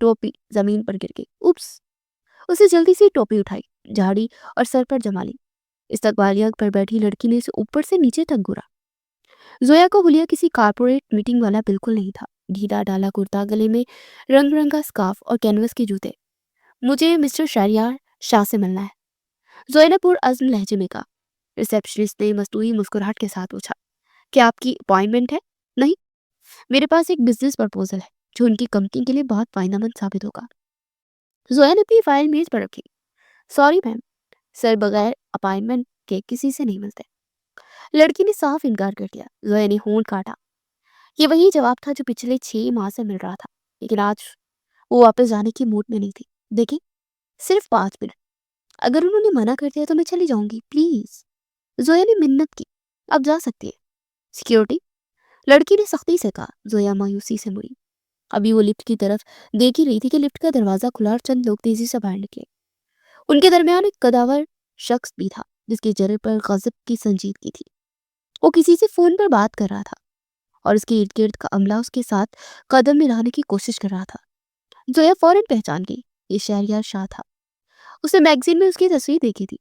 ٹوپی زمین پر گر گئی۔ اوپس! اسے جلدی سے ٹوپی اٹھائی، جھاڑی اور سر پر جما لی۔ استقبالیہ پر بیٹھی لڑکی نے اسے اوپر سے نیچے تک گورا۔ زویا کو حلیہ کسی کارپوریٹ میٹنگ والا بالکل نہیں تھا۔ ڈھیلا ڈالا کرتا، گلے میں رنگ برنگ کا سکارف اور کینوس کے جوتے۔ مجھے مسٹر شہریار شاہ سے ملنا ہے، زویا نے پرعزم لہجے میں کہا۔ ریسیپشنسٹ نے مصنوعی مسکراہٹ کے ساتھ پوچھا، کیا آپ کی اپائنٹمنٹ ہے؟ نہیں، میرے پاس ایک بزنس پرپوزل ہے جو ان کی کمپنی کے لیے بہت فائدہ مند ثابت ہوگا۔ زویا نے اپنی فائل میز پر رکھی۔ سوری میم، سر بغیر اپائنٹمنٹ کے کسی سے نہیں ملتے۔ لڑکی نے صاف انکار کر دیا۔ زویا نے ہونٹ کاٹا۔ یہ وہی جواب تھا جو پچھلے 6 ماہ سے مل رہا تھا، لیکن آج وہ واپس جانے کی موڈ میں نہیں تھی۔ دیکھیں، صرف 5 منٹ، اگر انہوں نے منع کر دیا تو میں چلی جاؤں گی، پلیز۔ زویا نے منت کی۔ اب جا سکتی ہے۔ سیکیورٹی؟ لڑکی نے سختی سے کہا۔ زویا مایوسی سے مڑی۔ ابھی وہ لفٹ کی طرف دیکھ ہی رہی تھی کہ لفٹ کا دروازہ کھلا اور چند لوگ تیزی سے باہر نکلے۔ ان کے درمیان ایک قداور شخص بھی تھا جس کے چہرے پر غضب کی سنجیدگی تھی۔ وہ کسی سے فون پر بات کر رہا تھا اور اس کے ارد گرد کا عملہ اس کے ساتھ قدم ملانے کی کوشش کر رہا تھا۔ زویا فوراً پہچان گئی، یہ شہریار شاہ تھا۔ اس نے میگزین میں اس کی تصویر دیکھی تھی۔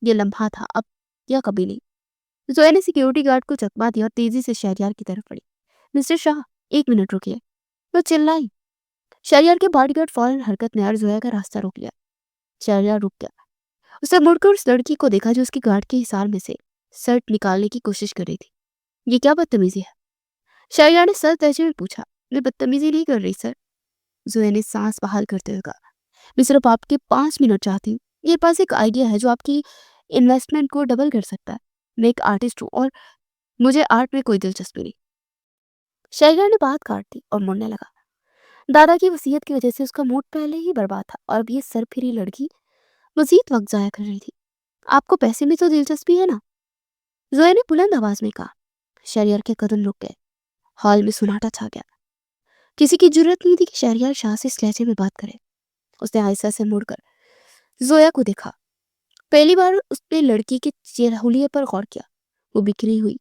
یہ لمحہ تھا، اب یا کبھی نہیں۔ زویا نے سیکیورٹی گارڈ کو چکما دیا اور تیزی سے شہریار کی طرف بڑھی۔ مسٹر شاہ، 1 منٹ رکیے، وہ چلائی۔ شہریار کے باڈی گارڈ فوراً حرکت میں آئے اور زویا کا راستہ روک لیا۔ شہریار رک گیا۔ اس نے مڑ کر اس لڑکی کو دیکھا جو اس کی گارڈ کے حصار میں سے سرٹ نکالنے کی کوشش کر رہی تھی۔ یہ کیا بدتمیزی ہے؟ شہریار نے سر تیزی میں پوچھا۔ میں بدتمیزی نہیں کر رہی سر، زویا نے سانس بحال کرتے ہوئے کہا۔ میں صرف آپ کے 5 منٹ چاہتی ہوں۔ میرے پاس ایک آئیڈیا ہے جو آپ کی انویسٹمنٹ کو ڈبل کر سکتا ہے۔ میں ایک آرٹسٹ ہوں اور مجھے آرٹ میں کوئی دلچسپی نہیں۔ شہریار نے بات کاٹ دی اور مڑنے لگا۔ دادا کی وصیت کی وجہ سے اس کا موڈ پہلے ہی برباد تھا اور اب یہ سر پھری لڑکی مزید وقت ضائع کر رہی تھی۔ آپ کو پیسے میں تو دلچسپی ہے نا؟ زویا نے بلند آواز میں کہا۔ شہریار کے قدم رک گئے۔ ہال میں سناٹا چھا گیا۔ کسی کی جرت نہیں تھی کہ شہریار شاہ سے اس لہجے میں بات کرے۔ اس نے آہستہ سے مڑ کر زویا کو دیکھا۔ پہلی بار اس نے لڑکی کے حلیے پر غور کیا۔ وہ بکھری ہوئی،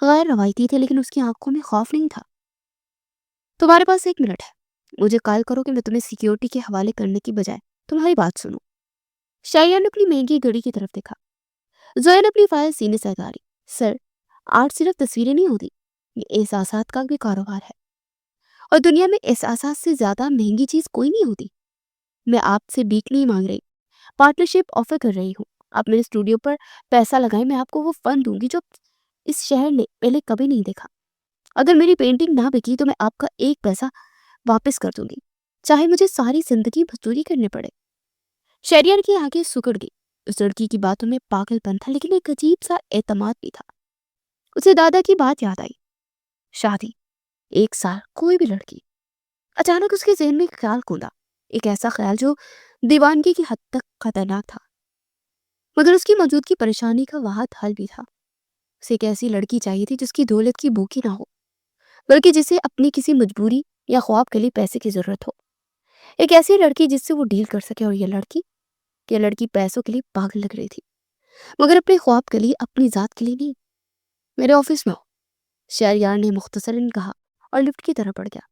غیر روایتی تھے، لیکن اس کی آنکھوں میں خوف نہیں تھا۔ تمہارے پاس 1 منٹ ہے، مجھے قائل کرو کہ میں تمہیں سیکیورٹی کے حوالے کرنے کی بجائے تمہاری بات سنوں۔ شہریار نے اپنی مہنگی گھڑی کی طرف دیکھا۔ زویا نے اپنی فائل سینے سے اگاری۔ سر، آرٹ صرف تصویریں نہیں ہوتی، یہ احساسات کا بھی کاروبار ہے، اور دنیا میں احساسات سے زیادہ مہنگی چیز کوئی نہیں ہوتی۔ میں آپ سے بھیک نہیں مانگ رہی، پارٹنرشپ آفر کر رہی ہوں۔ آپ میرے اسٹوڈیو پر پیسہ لگائیں، میں آپ کو وہ فن دوں گی جو اس شہر نے پہلے کبھی نہیں دیکھا۔ اگر میری پینٹنگ نہ بکی تو میں آپ کا 1 پیسہ واپس کر دوں گی، چاہے مجھے ساری زندگی مزدوری کرنے پڑے۔ شہریار کی آنکھیں سکڑ گئی۔ اس لڑکی کی باتوں میں پاگل پن تھا، لیکن ایک عجیب سا اعتماد بھی تھا۔ اسے دادا کی بات یاد آئی، شادی، 1 سال، کوئی بھی لڑکی۔ اچانک اس کے ذہن میں ایک خیال کوندا، ایک ایسا خیال جو دیوانگی کی حد تک خطرناک تھا، مگر اس کی موجودگی پریشانی کا واحد حل بھی تھا۔ اسے ایک ایسی لڑکی چاہیے تھی جس کی دولت کی بھوکی نہ ہو، بلکہ جسے اپنی کسی مجبوری یا خواب کے لیے پیسے کی ضرورت ہو۔ ایک ایسی لڑکی جس سے وہ ڈیل کر سکے، اور یہ لڑکی پیسوں کے لیے پاگل لگ رہی تھی، مگر اپنے خواب کے لیے، اپنی ذات کے لیے نہیں۔ میرے آفس میں ہو، شہریار نے مختصراً کہا اور لفٹ کی طرف بڑھ گیا۔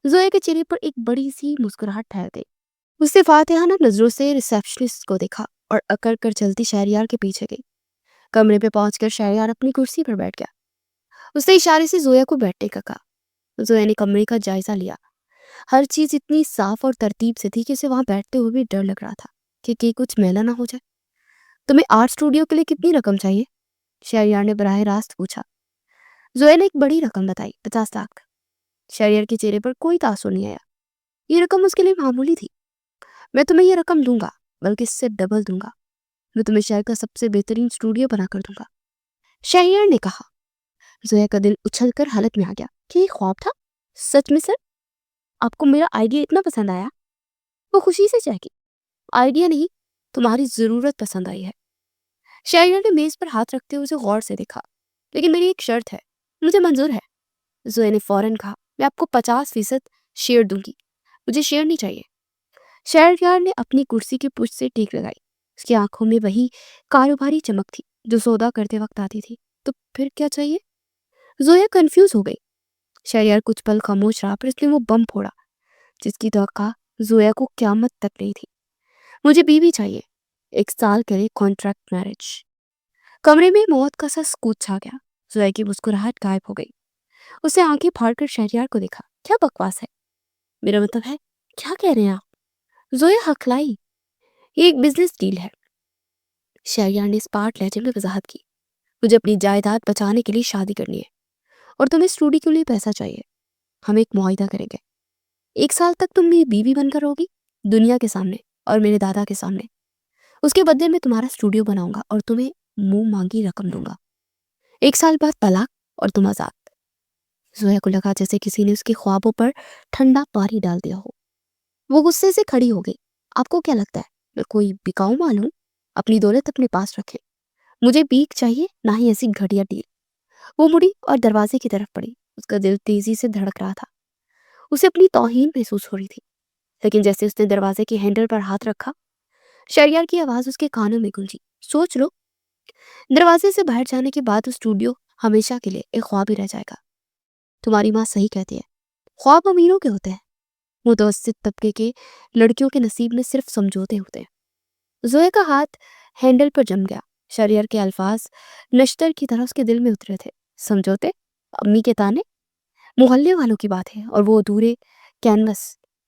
زویا کے چہرے پر ایک بڑی سی مسکراہٹ ٹھہر گئی۔ اس نے فاتحانہ نظروں سے ریسیپشنسٹ کو دیکھا اور اکڑ کر چلتی شہریار کے پیچھے گئی۔ کمرے پہ پہنچ کر شہریار اپنی کرسی پر بیٹھ گیا۔ اس نے اشارے سے زویا کو بیٹھنے کا کہا۔ زویا نے کمرے کا جائزہ لیا۔ ہر چیز اتنی صاف اور ترتیب سے تھی کہ اسے وہاں بیٹھتے ہوئے بھی ڈر لگ رہا تھا کہ کچھ میلا نہ ہو جائے۔ تمہیں آرٹ اسٹوڈیو کے لیے کتنی رقم چاہیے؟ شہریار نے براہ راست پوچھا۔ زویا نے ایک بڑی رقم بتائی، 50 لاکھ۔ شہریار کے چہرے پر کوئی تاثر نہیں آیا۔ یہ رقم اس کے لیے معمولی تھی۔ میں تمہیں یہ رقم دوں گا، بلکہ اس سے ڈبل دوں گا۔ میں تمہیں شہر کا سب سے بہترین اسٹوڈیو بنا کر دوں گا، شہریار نے کہا۔ زویا کا دل اچھل کر حالت میں آ گیا کہ یہ خواب تھا؟ سچ میں سر، آپ کو میرا آئیڈیا اتنا پسند آیا؟ وہ خوشی سے چہکی۔ آئیڈیا نہیں، تمہاری ضرورت پسند آئی ہے۔ شہریار نے میز پر ہاتھ رکھتے ہوئے اسے غور سے دیکھا۔ لیکن میری ایک شرط ہے۔ مجھے منظور ہے، زویا نے فوراً کہا۔ میں آپ کو 50% شیئر دوں گی، مجھے شیئر نہیں چاہیے۔ شہریار نے اپنی کرسی کی پشت سے ٹیک لگائی۔ اس کی آنکھوں میں وہی کاروباری چمک تھی جو سودا کرتے وقت آتی تھی۔ تو پھر کیا چاہیے؟ زویا کنفیوز ہو گئی۔ شہریار کچھ پل خاموش رہا، پھر اس نے وہ بم پھوڑا۔ جس کی توقع زویا کو قیامت تک نہیں تھی۔ مجھے بیوی چاہیے، 1 سال کرے کانٹریکٹ میرج۔ کمرے میں موت کا سا سکوت چھا گیا۔ زویا کی مسکراہٹ غائب ہو گئی۔ اسے آنکھیں پھاڑ کر شہریار کو دیکھا۔ کیا بکواس ہے؟ میرا مطلب ہے، کیا کہہ رہے ہیں آپ؟ زویا ہکلائی۔ یہ ایک بزنس ڈیل ہے۔ شہریار نے اسپاٹ لہجے میں وضاحت کی۔ مجھے اپنی جائیداد بچانے کے لیے شادی کرنی ہے، اور تمہیں اسٹوڈیو کے لیے پیسہ چاہیے۔ ہم ایک معاہدہ کریں گے، 1 سال تک تم میری بیوی بن کر ہوگی، دنیا کے سامنے اور میرے دادا کے سامنے۔ اس کے بدلے میں تمہارا اسٹوڈیو بناؤں گا اور تمہیں منہ مانگی رقم دوں گا۔ 1 سال بعد طلاق اور تم آزاد۔ زویا کو لگا جیسے کسی نے اس کے خوابوں پر ٹھنڈا پانی ڈال دیا ہو۔ وہ غصے سے کھڑی ہو گئی۔ آپ کو کیا لگتا ہے میں کوئی بکاؤ مال ہوں؟ اپنی دولت اپنے پاس رکھے۔ مجھے بیک چاہیے، نہ ہی ایسی گھٹیا ڈیل۔ وہ مڑی اور دروازے کی طرف پڑی۔ اس کا دل تیزی سے دھڑک رہا تھا۔ اسے اپنی توہین محسوس ہو رہی تھی، لیکن جیسے اس نے دروازے کے ہینڈل پر ہاتھ رکھا، شہریار کی آواز اس کے کانوں میں گونجی۔ سوچ لو، دروازے سے باہر جانے کے بعد اسٹوڈیو ہمیشہ کے لیے ایک خواب ہی رہ جائے گا۔ تمہاری ماں صحیح کہتی ہے، خواب امیروں کے ہوتے ہیں، متوسط طبقے کے لڑکیوں کے نصیب میں صرف سمجھوتے ہوتے ہیں۔ زویا کا ہاتھ ہینڈل پر جم گیا۔ شہریار کے الفاظ نشتر کی طرح اس کے دل میں اترے تھے۔ سمجھوتے؟ امی کے تانے؟ محلے والوں کی بات ہے، اور وہ ادھورے کینوس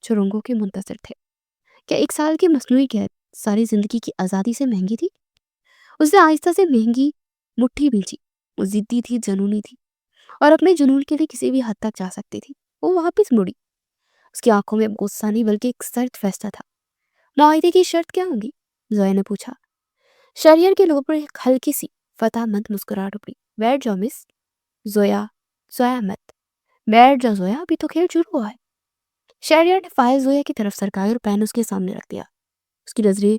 جو رنگوں کے منتظر تھے۔ کیا 1 سال کی مصنوعی قید ساری زندگی کی آزادی سے مہنگی تھی؟ اس نے آہستہ سے مہنگی مٹھی بھیجی۔ وہ ضدی تھی، جنونی تھی، اور اپنے جنون کے لیے کسی بھی حد تک جا سکتی تھی۔ وہ واپس مڑی۔ اس کی آنکھوں میں غصہ نہیں بلکہ ایک سرد فیصلہ تھا۔ معاہدے کی شرط کیا ہوگی؟ زویا نے پوچھا۔ شہریار کے لوگوں پر ایک ہلکی سی فتح مند مسکراہٹ ابھری۔ بیٹھ جاؤ مس۔ زویا مت بیٹھ جاؤ زویا، ابھی تو کھیل شروع ہوا ہے۔ شہریار نے فائل زویا کی طرف سرکائی اور پین اس کے سامنے رکھ دیا۔ اس کی نظریں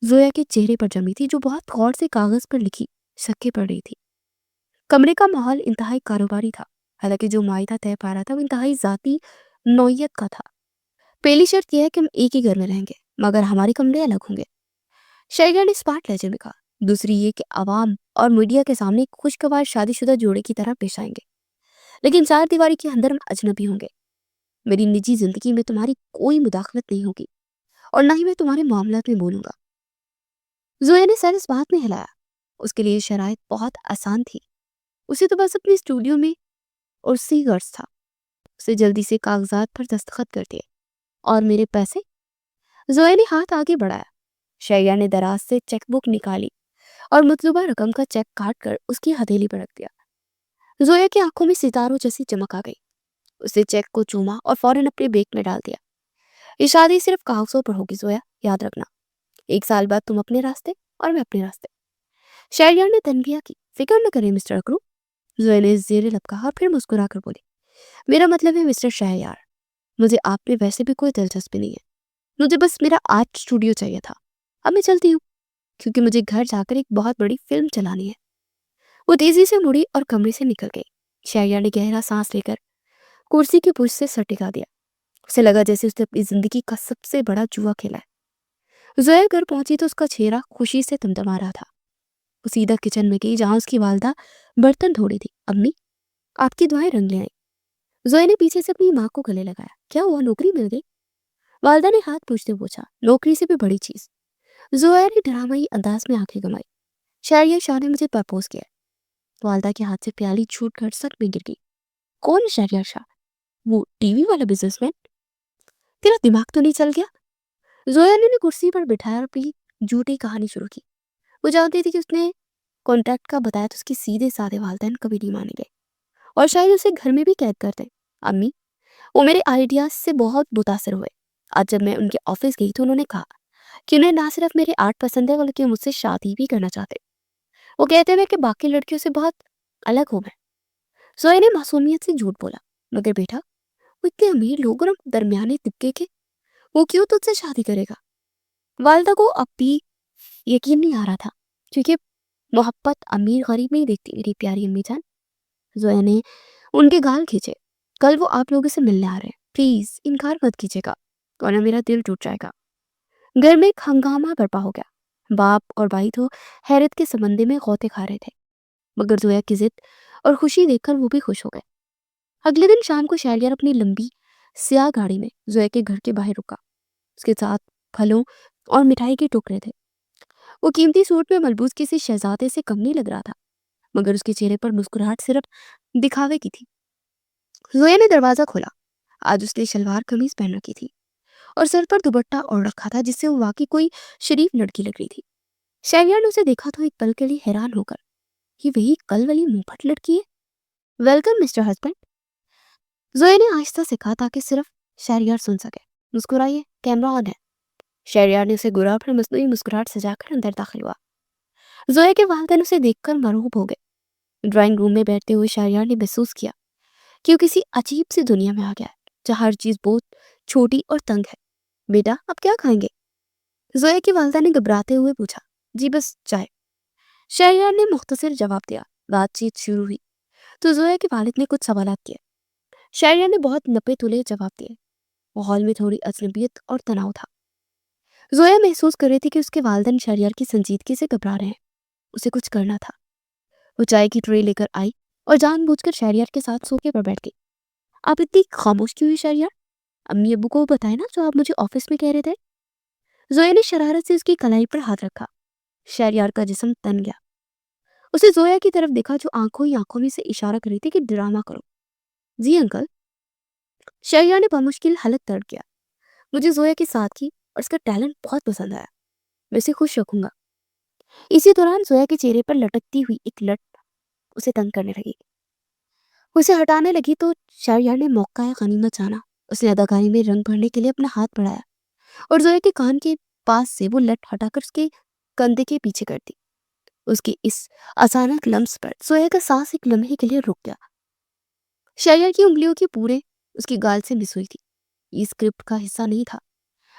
زویا کے چہرے پر جمی تھی، جو بہت غور سے کاغذ پر لکھی سکے پڑ رہی تھی۔ کمرے کا ماحول انتہائی کاروباری تھا، حالانکہ جو معاہدہ طے پا رہا تھا وہ انتہائی ذاتی نوعیت کا تھا۔ پہلی شرط یہ ہے کہ ہم ایک ہی گھر میں رہیں گے، مگر ہمارے کمرے الگ ہوں گے، شہریار نے اسپاٹ لہجے میں کہا۔ دوسری یہ کہ عوام اور میڈیا کے سامنے ایک خوشگوار شادی شدہ جوڑے کی طرح پیش آئیں گے، لیکن 4 دیواری کے اندر ہم اجنبی ہوں گے۔ میری نجی زندگی میں تمہاری کوئی مداخلت نہیں ہوگی، اور نہ ہی میں تمہارے معاملات میں بولوں گا۔ زویا نے سر اس بات میں ہلایا۔ اس کے لیے شرائط بہت آسان تھی۔ اسے تو بس اپنے اسٹوڈیو میں اور سی غرض تھا۔ اسے جلدی سے کاغذات پر دستخط کر دیے۔ اور میرے پیسے؟ زویا نے ہاتھ آگے بڑھایا۔ شہریار نے دراز سے چیک بک نکالی اور مطلوبہ رقم کا چیک کاٹ کر اس کی ہتھیلی پر رکھ دیا۔ زویا کی آنکھوں میں ستاروں جیسی چمک آ گئی۔ اسے چیک کو چوما اور فوراً اپنے بیگ میں ڈال دیا۔ یہ شادی صرف کاغذوں پر ہوگی زویا، یاد رکھنا۔ 1 سال بعد تم اپنے راستے اور میں اپنے راستے۔ شہریار نے تنبیہ کی۔ فکر نہ کریں مسٹر اکرو، زویا نے زیر لب کہا اور پھر مسکرا کر بولی۔ میرا مطلب ہے مسٹر شہریار، مجھے آپ میں ویسے بھی کوئی دلچسپی نہیں ہے۔ مجھے بس میرا آرٹ اسٹوڈیو چاہیے تھا۔ اب میں چلتی ہوں، کیونکہ مجھے گھر جا کر ایک بہت بڑی فلم چلانی ہے۔ وہ تیزی سے مڑی اور کمرے سے نکل گئی۔ شہریار نے گہرا سانس لے کر کرسی کی پشت سے سر ٹکا دیا۔ اسے لگا جیسے اس نے اپنی زندگی کا سب سے بڑا جوا کھیلا ہے۔ زویا گھر پہنچی تو اس کا چہرہ خوشی سے تمتما رہا تھا۔ وہ سیدھا کچن میں گئی جہاں اس کی والدہ برتن دھو رہی تھی۔ امی، آپ کی دعائیں رنگ لے آئیں۔ زویا نے پیچھے سے اپنی ماں کو گلے لگایا۔ کیا ہوا، نوکری مل گئی؟ والدہ نے ہاتھ پوچھتے پوچھا۔ نوکری سے بھی بڑی چیز۔ زویا نے ڈرامائی انداز میں آنکھیں گمائی۔ شہریار شاہ نے مجھے پرپوز کیا ہے۔ والدہ کے ہاتھ سے پیالی چھوٹ کر سر میں گر گئی۔ کون ہے شہریار شاہ؟ وہ ٹی وی والا بزنس مین؟ تیرا دماغ تو نہیں چل گیا؟ زویا نے کرسی پر بٹھایا اور اپنی جھوٹی کہانی شروع کی۔ وہ جانتی تھی کہ اس نے کانٹیکٹ کا بتایا تو اس کی سیدھے سادے والدین کبھی نہیں مانیں گے، اور شاید اسے گھر میں بھی قید کر دیں۔ امی، وہ میرے آئیڈیاز سے بہت متاثر ہوئے۔ آج جب میں ان کے آفس گئی تو انہوں نے کہا کہ انہیں نہ صرف میرے آرٹ پسند ہے بلکہ مجھ سے شادی بھی کرنا چاہتے۔ وہ کہتے ہیں کہ باقی لڑکیوں سے بہت الگ ہوں میں۔ زویا نے معصومیت سے جھوٹ بولا۔ مگر بیٹا، وہ اتنے امیر لوگ اور ہم درمیانے طبقے کے، وہ کیوں تجھ سے شادی کرے گا؟ والدہ کو اب بھی یقین نہیں آ رہا تھا، کیونکہ محبت امیر غریب نہیں دیکھتی میری پیاری امی جان۔ زویا نے ان کے گال کھینچے۔ کل وہ آپ لوگوں سے ملنے آ رہے ہیں، پلیز انکار مت کیجیے گا ورنہ میرا دل ٹوٹ جائے گا۔ گھر میں ایک ہنگامہ برپا ہو گیا۔ باپ اور بھائی تو حیرت کے سمندر میں غوطے کھا رہے تھے، مگر زویا کی ضد اور خوشی دیکھ کر وہ بھی خوش ہو گئے۔ اگلے دن شام کو شہریار اپنی لمبی سیاہ گاڑی میں زویا کے گھر کے باہر رکا. اس کے ساتھ پھلوں اور مٹھائی کے ٹکڑے تھے. وہ قیمتی سوٹ میں ملبوس کسی شہزادے سے کم نہیں لگ رہا تھا، مگر اس کے چہرے پر مسکراہٹ صرف دکھاوے کی تھی. زویا نے دروازہ کھولا. آج اس نے شلوار قمیض پہن رکھی تھی اور سر پر دوپٹہ اوڑھ رکھا تھا، جس سے وہ واقعی کوئی شریف لڑکی لگ رہی تھی. شہریار نے اسے دیکھا تو ایک پل کے لیے حیران ہو کر، یہ وہی کل والی منہ پھٹ لڑکی ہے؟ ویلکم مسٹر ہسبینڈ، زویا نے آہستہ سے کہا تاکہ صرف شہریار سن سکے. مسکرائیے، کیمرہ آن ہے. شہریار نے اسے گرا پر مصنوعی مسکراہٹ سجا کر اندر داخل ہوا. زویا کے والدین اسے دیکھ کر مرعوب ہو گئے. ڈرائنگ روم میں بیٹھتے ہوئے شہریار نے محسوس کیا کہ وہ کسی عجیب سی دنیا میں آ گیا ہے، جہاں ہر چیز بہت چھوٹی اور تنگ ہے. بیٹا، آپ کیا کھائیں گے؟ زویا کی والدہ نے گھبراتے ہوئے پوچھا. جی بس چائے، شہریار نے مختصر جواب دیا. بات چیت شروع ہوئی تو زویا کے والد نے کچھ سوالات کیے. شہریار نے بہت نپے تلے جواب دیے. ماحول میں تھوڑی اجنبیت اور تناؤ تھا. زویا محسوس کر رہی تھی کہ اس کے والدین شہریار کی سنجیدگی سے گھبرا رہے ہیں. اسے کچھ کرنا تھا. وہ چائے کی ٹرے لے کر آئی اور جان بوجھ کر شہریار کے ساتھ سوفے پر بیٹھ گئی. آپ اتنی خاموش کیوں ہوئی شہریار؟ امی ابو کو بتائے نا جو آپ مجھے آفس میں کہہ رہے تھے. زویا نے شرارت سے اس کی کلائی پر ہاتھ رکھا. شہریار کا جسم تن گیا. اسے زویا کی طرف دیکھا جو آنکھوں ہی آنکھوں میں سے اشارہ کر رہی تھی کہ ڈرامہ کرو. جی انکل، شہریار نے بمشکل حلق تڑ کیا. مجھے زویا کی سادگی اور اس کا ٹیلنٹ بہت پسند آیا، میں اسے خوش رکھوں گا. اسی دوران زویا کے چہرے پر لٹکتی ہوئی ایک لٹ اسے تنگ کرنے لگی. اسے ہٹانے لگی تو شہریار نے موقع غنیمت جانا. اس نے اداکاری میں رنگ بھرنے کے لیے اپنا ہاتھ بڑھایا اور زویا کے کان کے پاس سے وہ لٹ ہٹا کر اس کے کندھے کے پیچھے کر دی. اس کی اس اچانک لمس پر زویا کا سانس ایک لمحے کے لیے رک گیا. شہریار کی انگلیوں کی پورے اس کی گال سے مس ہوئی تھی. یہ اسکرپٹ کا حصہ نہیں تھا.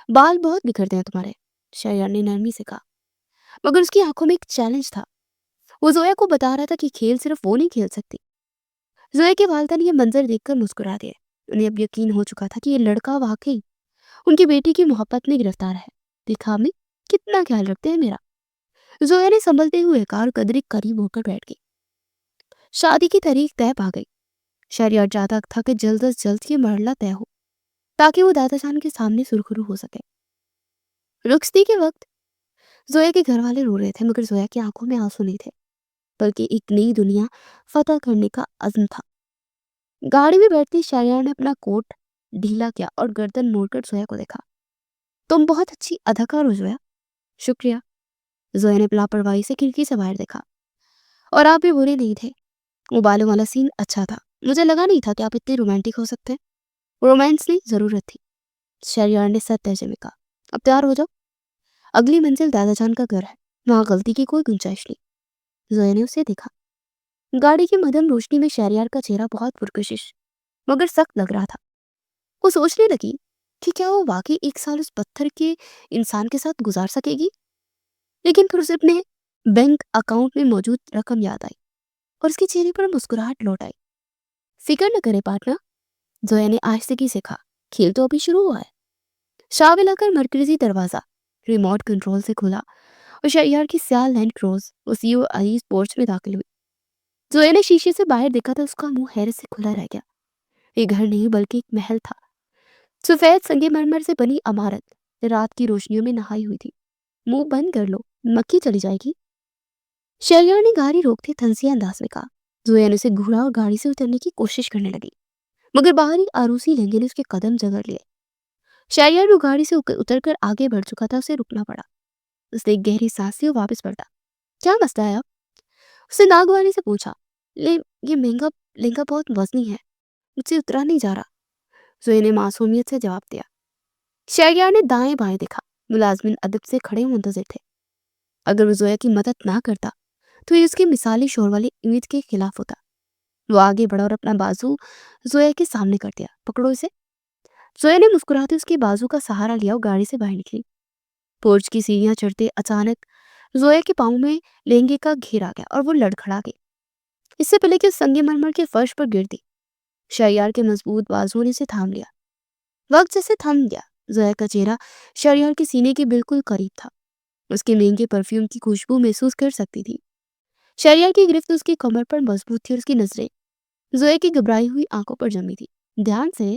بال بہت بکھرتے ہیں تمہارے، شہریار نے نرمی سے کہا، مگر اس کی آنکھوں میں ایک چیلنج تھا. وہ زویا کو بتا رہا تھا کہ کھیل صرف وہ نہیں کھیل سکتی. زویا کے والدین یہ منظر دیکھ کر مسکرا دیے. انہیں اب یقین ہو چکا تھا کہ یہ لڑکا واقعی ان کی بیٹی کی محبت میں گرفتار ہے. دیکھا امی کتنا خیال رکھتے ہیں میرا. زویا نے سنبھلتے ہوئے کار قدر قریب ہو کر بیٹھ گئی. شادی کی تاریخ طے پا گئی. شہریار چاہتا تھا کہ جلد از جلد یہ مرحلہ طے ہو تاکہ وہ دادا جان کے سامنے سرخرو ہو سکے. رخصتی کے وقت زویا کے گھر والے رو رہے تھے، مگر زویا کی آنکھوں میں آنسو نہیں تھے، بلکہ ایک نئی دنیا فتح کرنے کا عزم تھا. گاڑی میں بیٹھتے شہریار نے اپنا کوٹ ڈھیلا کیا اور گردن موڑ کر زویا کو دیکھا. تم بہت اچھی اداکار ہو زویا. شکریہ. زویا نے لاپرواہی سے کھڑکی سے باہر دیکھا. اور آپ بھی برے نہیں تھے. وہ بالوں والا سین اچھا تھا. مجھے لگا نہیں تھا کہ آپ اتنے رومانٹک ہو سکتے. رومانس نہیں، ضرورت تھی، شہریار نے سخت لہجے میں کہا. اب تیار ہو جاؤ، اگلی منزل دادا جان کا گھر ہے، وہاں غلطی کی کوئی گنجائش نہیں. زویا نے اسے دیکھا. گاڑی کی مدھم روشنی میں شہریار کا چہرہ بہت پرکشش مگر سخت لگ رہا تھا. وہ سوچنے لگی کہ کیا وہ واقعی ایک سال اس پتھر کے انسان کے ساتھ گزار سکے گی. لیکن پھر اسے اپنے بینک اکاؤنٹ میں موجود رقم یاد آئی اور اس کے چہرے پر مسکراہٹ لوٹ آئی. فکر نہ کرے پارٹنر، زویا نے آہستگی سے کہا، کھیل تو ابھی شروع ہوا ہے. شاول آ کر مرکزی دروازہ ریموٹ کنٹرول سے کھلا اور شہریار کی سیاہ لینڈ کروز اسی عزیز پورچ میں داخل ہوئی. زویا نے شیشے سے باہر دیکھا تو اس کا منہ حیرت سے کھلا رہ گیا. یہ گھر نہیں بلکہ ایک محل تھا. سفید سنگ مرمر سے بنی عمارت رات کی روشنیوں میں نہائی ہوئی تھی. منہ بند کر لو، مکھی چلی جائے گی، شہریار نے گاڑی روکتے تھنسیہ انداز میں کہا. زویا نے اسے گھورا اور گاڑی سے اترنے کی کوشش کرنے لگی، مگر باہر ہی عروسی لہنگے نے اس کے قدم جگڑ لیے. شہریار جو گاڑی سے اتر کر آگے بڑھ چکا تھا اسے رکنا پڑا. اس نے ایک گہری سانس لی اور واپس پلٹا. کیا مسئلہ ہے اب؟ اس نے ناگواری سے پوچھا. یہ مہنگا لہنگا بہت وزنی ہے، مجھ سے اترا نہیں جا رہا، زویا نے معصومیت سے جواب دیا. شہریار نے دائیں بائیں دیکھا. ملازمین ادب سے کھڑے منتظر تھے. اگر وہ زویا کی مدد نہ کرتا تو یہ اس کی مثالی شور والی امیج کے خلاف ہوتا. وہ آگے بڑھا اور اپنا بازو زویا کے سامنے کر دیا. پکڑو اسے. زویا نے مسکراتے اس کے بازو کا سہارا لیا اور گاڑی سے باہر نکلی. پورچ کی سیڑھیاں چڑھتے اچانک زویا کے پاؤں میں لہنگے کا گھیر آ گیا اور وہ لڑکھڑا گئی. اس سے پہلے کہ سنگ مرمر کے فرش پر گر دی، شہریار کے مضبوط بازو نے اسے تھام لیا. وقت جیسے تھم گیا. زویا کا چہرہ شہریار کے سینے کے بالکل قریب تھا. اس کے مہنگے پرفیوم کی خوشبو محسوس کر سکتی تھی. شہریار کی گرفت اس کی کمر پر مضبوط تھی اور اس کی نظریں زویا کی گھبرائی ہوئی آنکھوں پر جمی تھی. دھیان سے،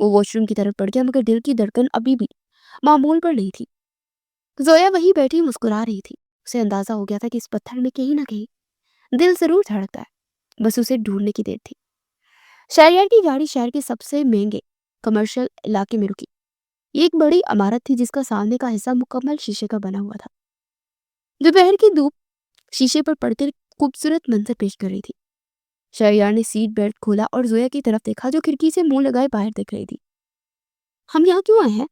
وہ واش روم کی طرف بڑھ گیا مگر دل کی دھڑکن ابھی بھی معمول پر نہیں تھی۔ زویا وہیں بیٹھی مسکرا رہی تھی۔ اسے اندازہ ہو گیا تھا کہ اس پتھر میں کہیں نہ کہیں دل ضرور دھڑکتا ہے، بس اسے ڈھونڈنے کی دیر تھی۔ شہریار کی گاڑی شہر کے سب سے مہنگے کمرشل علاقے میں رکی۔ یہ ایک بڑی عمارت تھی جس کا سامنے کا حصہ مکمل شیشے کا بنا ہوا تھا۔ دوپہر کی دھوپ شیشے پر پڑ کر خوبصورت منظر پیش کر رہی تھی۔ شہریار نے سیٹ بیلٹ کھولا اور زویا کی طرف دیکھا جو کھڑکی سے منہ لگائے باہر دیکھ رہی تھی۔ ہم یہاں کیوں آئے ہیں؟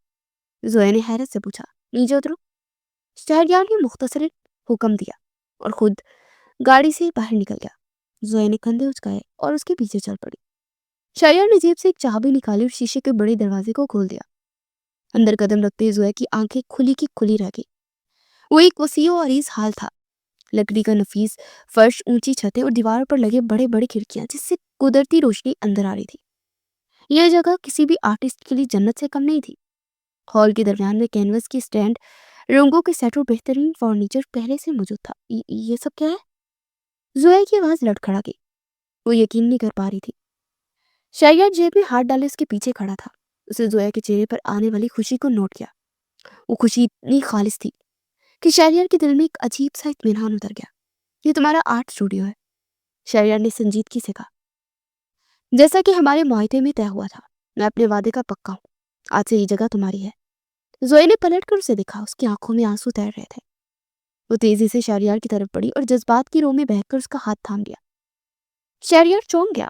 زویا نے حیرت سے پوچھا۔ نیچے اترو، شہریار نے مختصر حکم دیا اور خود گاڑی سے باہر نکل گیا۔ زویا نے کندھے اچکائے اور اس کے پیچھے چل پڑی۔ شہریار نے جیب سے ایک چابی نکالی اور شیشے کے بڑے دروازے کو کھول دیا۔ اندر قدم رکھتے زویا کی آنکھیں کھلی کی کھلی رہ گئی۔ وہ ایک وسیع و عریض حال تھا، لکڑی کا نفیس فرش، اونچی چھتیں اور دیواروں پر لگے بڑے بڑے کھڑکیاں جس سے قدرتی روشنی اندر آ رہی تھی۔ یہ جگہ کسی بھی آرٹسٹ کے لیے جنت سے کم نہیں تھی۔ ہال کے درمیان میں کینوس کی سٹینڈ، رنگوں کے سیٹ اور بہترین فرنیچر پہلے سے موجود تھا۔ یہ سب کیا ہے؟ زویا کی آواز لڑکھڑا گئی۔ وہ یقین نہیں کر پا رہی تھی۔ شہریار جیب میں ہاتھ ڈالے اس کے پیچھے کھڑا تھا۔ اسے زویا کے چہرے پر آنے والی خوشی کو نوٹ کیا۔ وہ خوشی اتنی خالص تھی کہ شہریار کے دل میں ایک عجیب سا اطمینان اتر گیا۔ یہ تمہارا آرٹ اسٹوڈیو ہے، شہریار نے سنجیدگی سے کہا۔ جیسا کہ ہمارے معاہدے میں طے ہوا تھا، میں اپنے وعدے کا پکا ہوں۔ آج سے یہ جگہ تمہاری ہے۔ زویا نے پلٹ کر اسے دیکھا۔ اس کی آنکھوں میں آنسو تیر رہے تھے۔ وہ تیزی سے شہریار کی طرف بڑھی اور جذبات کی رو میں بہہ کر اس کا ہاتھ تھام لیا۔ شہریار چونک گیا۔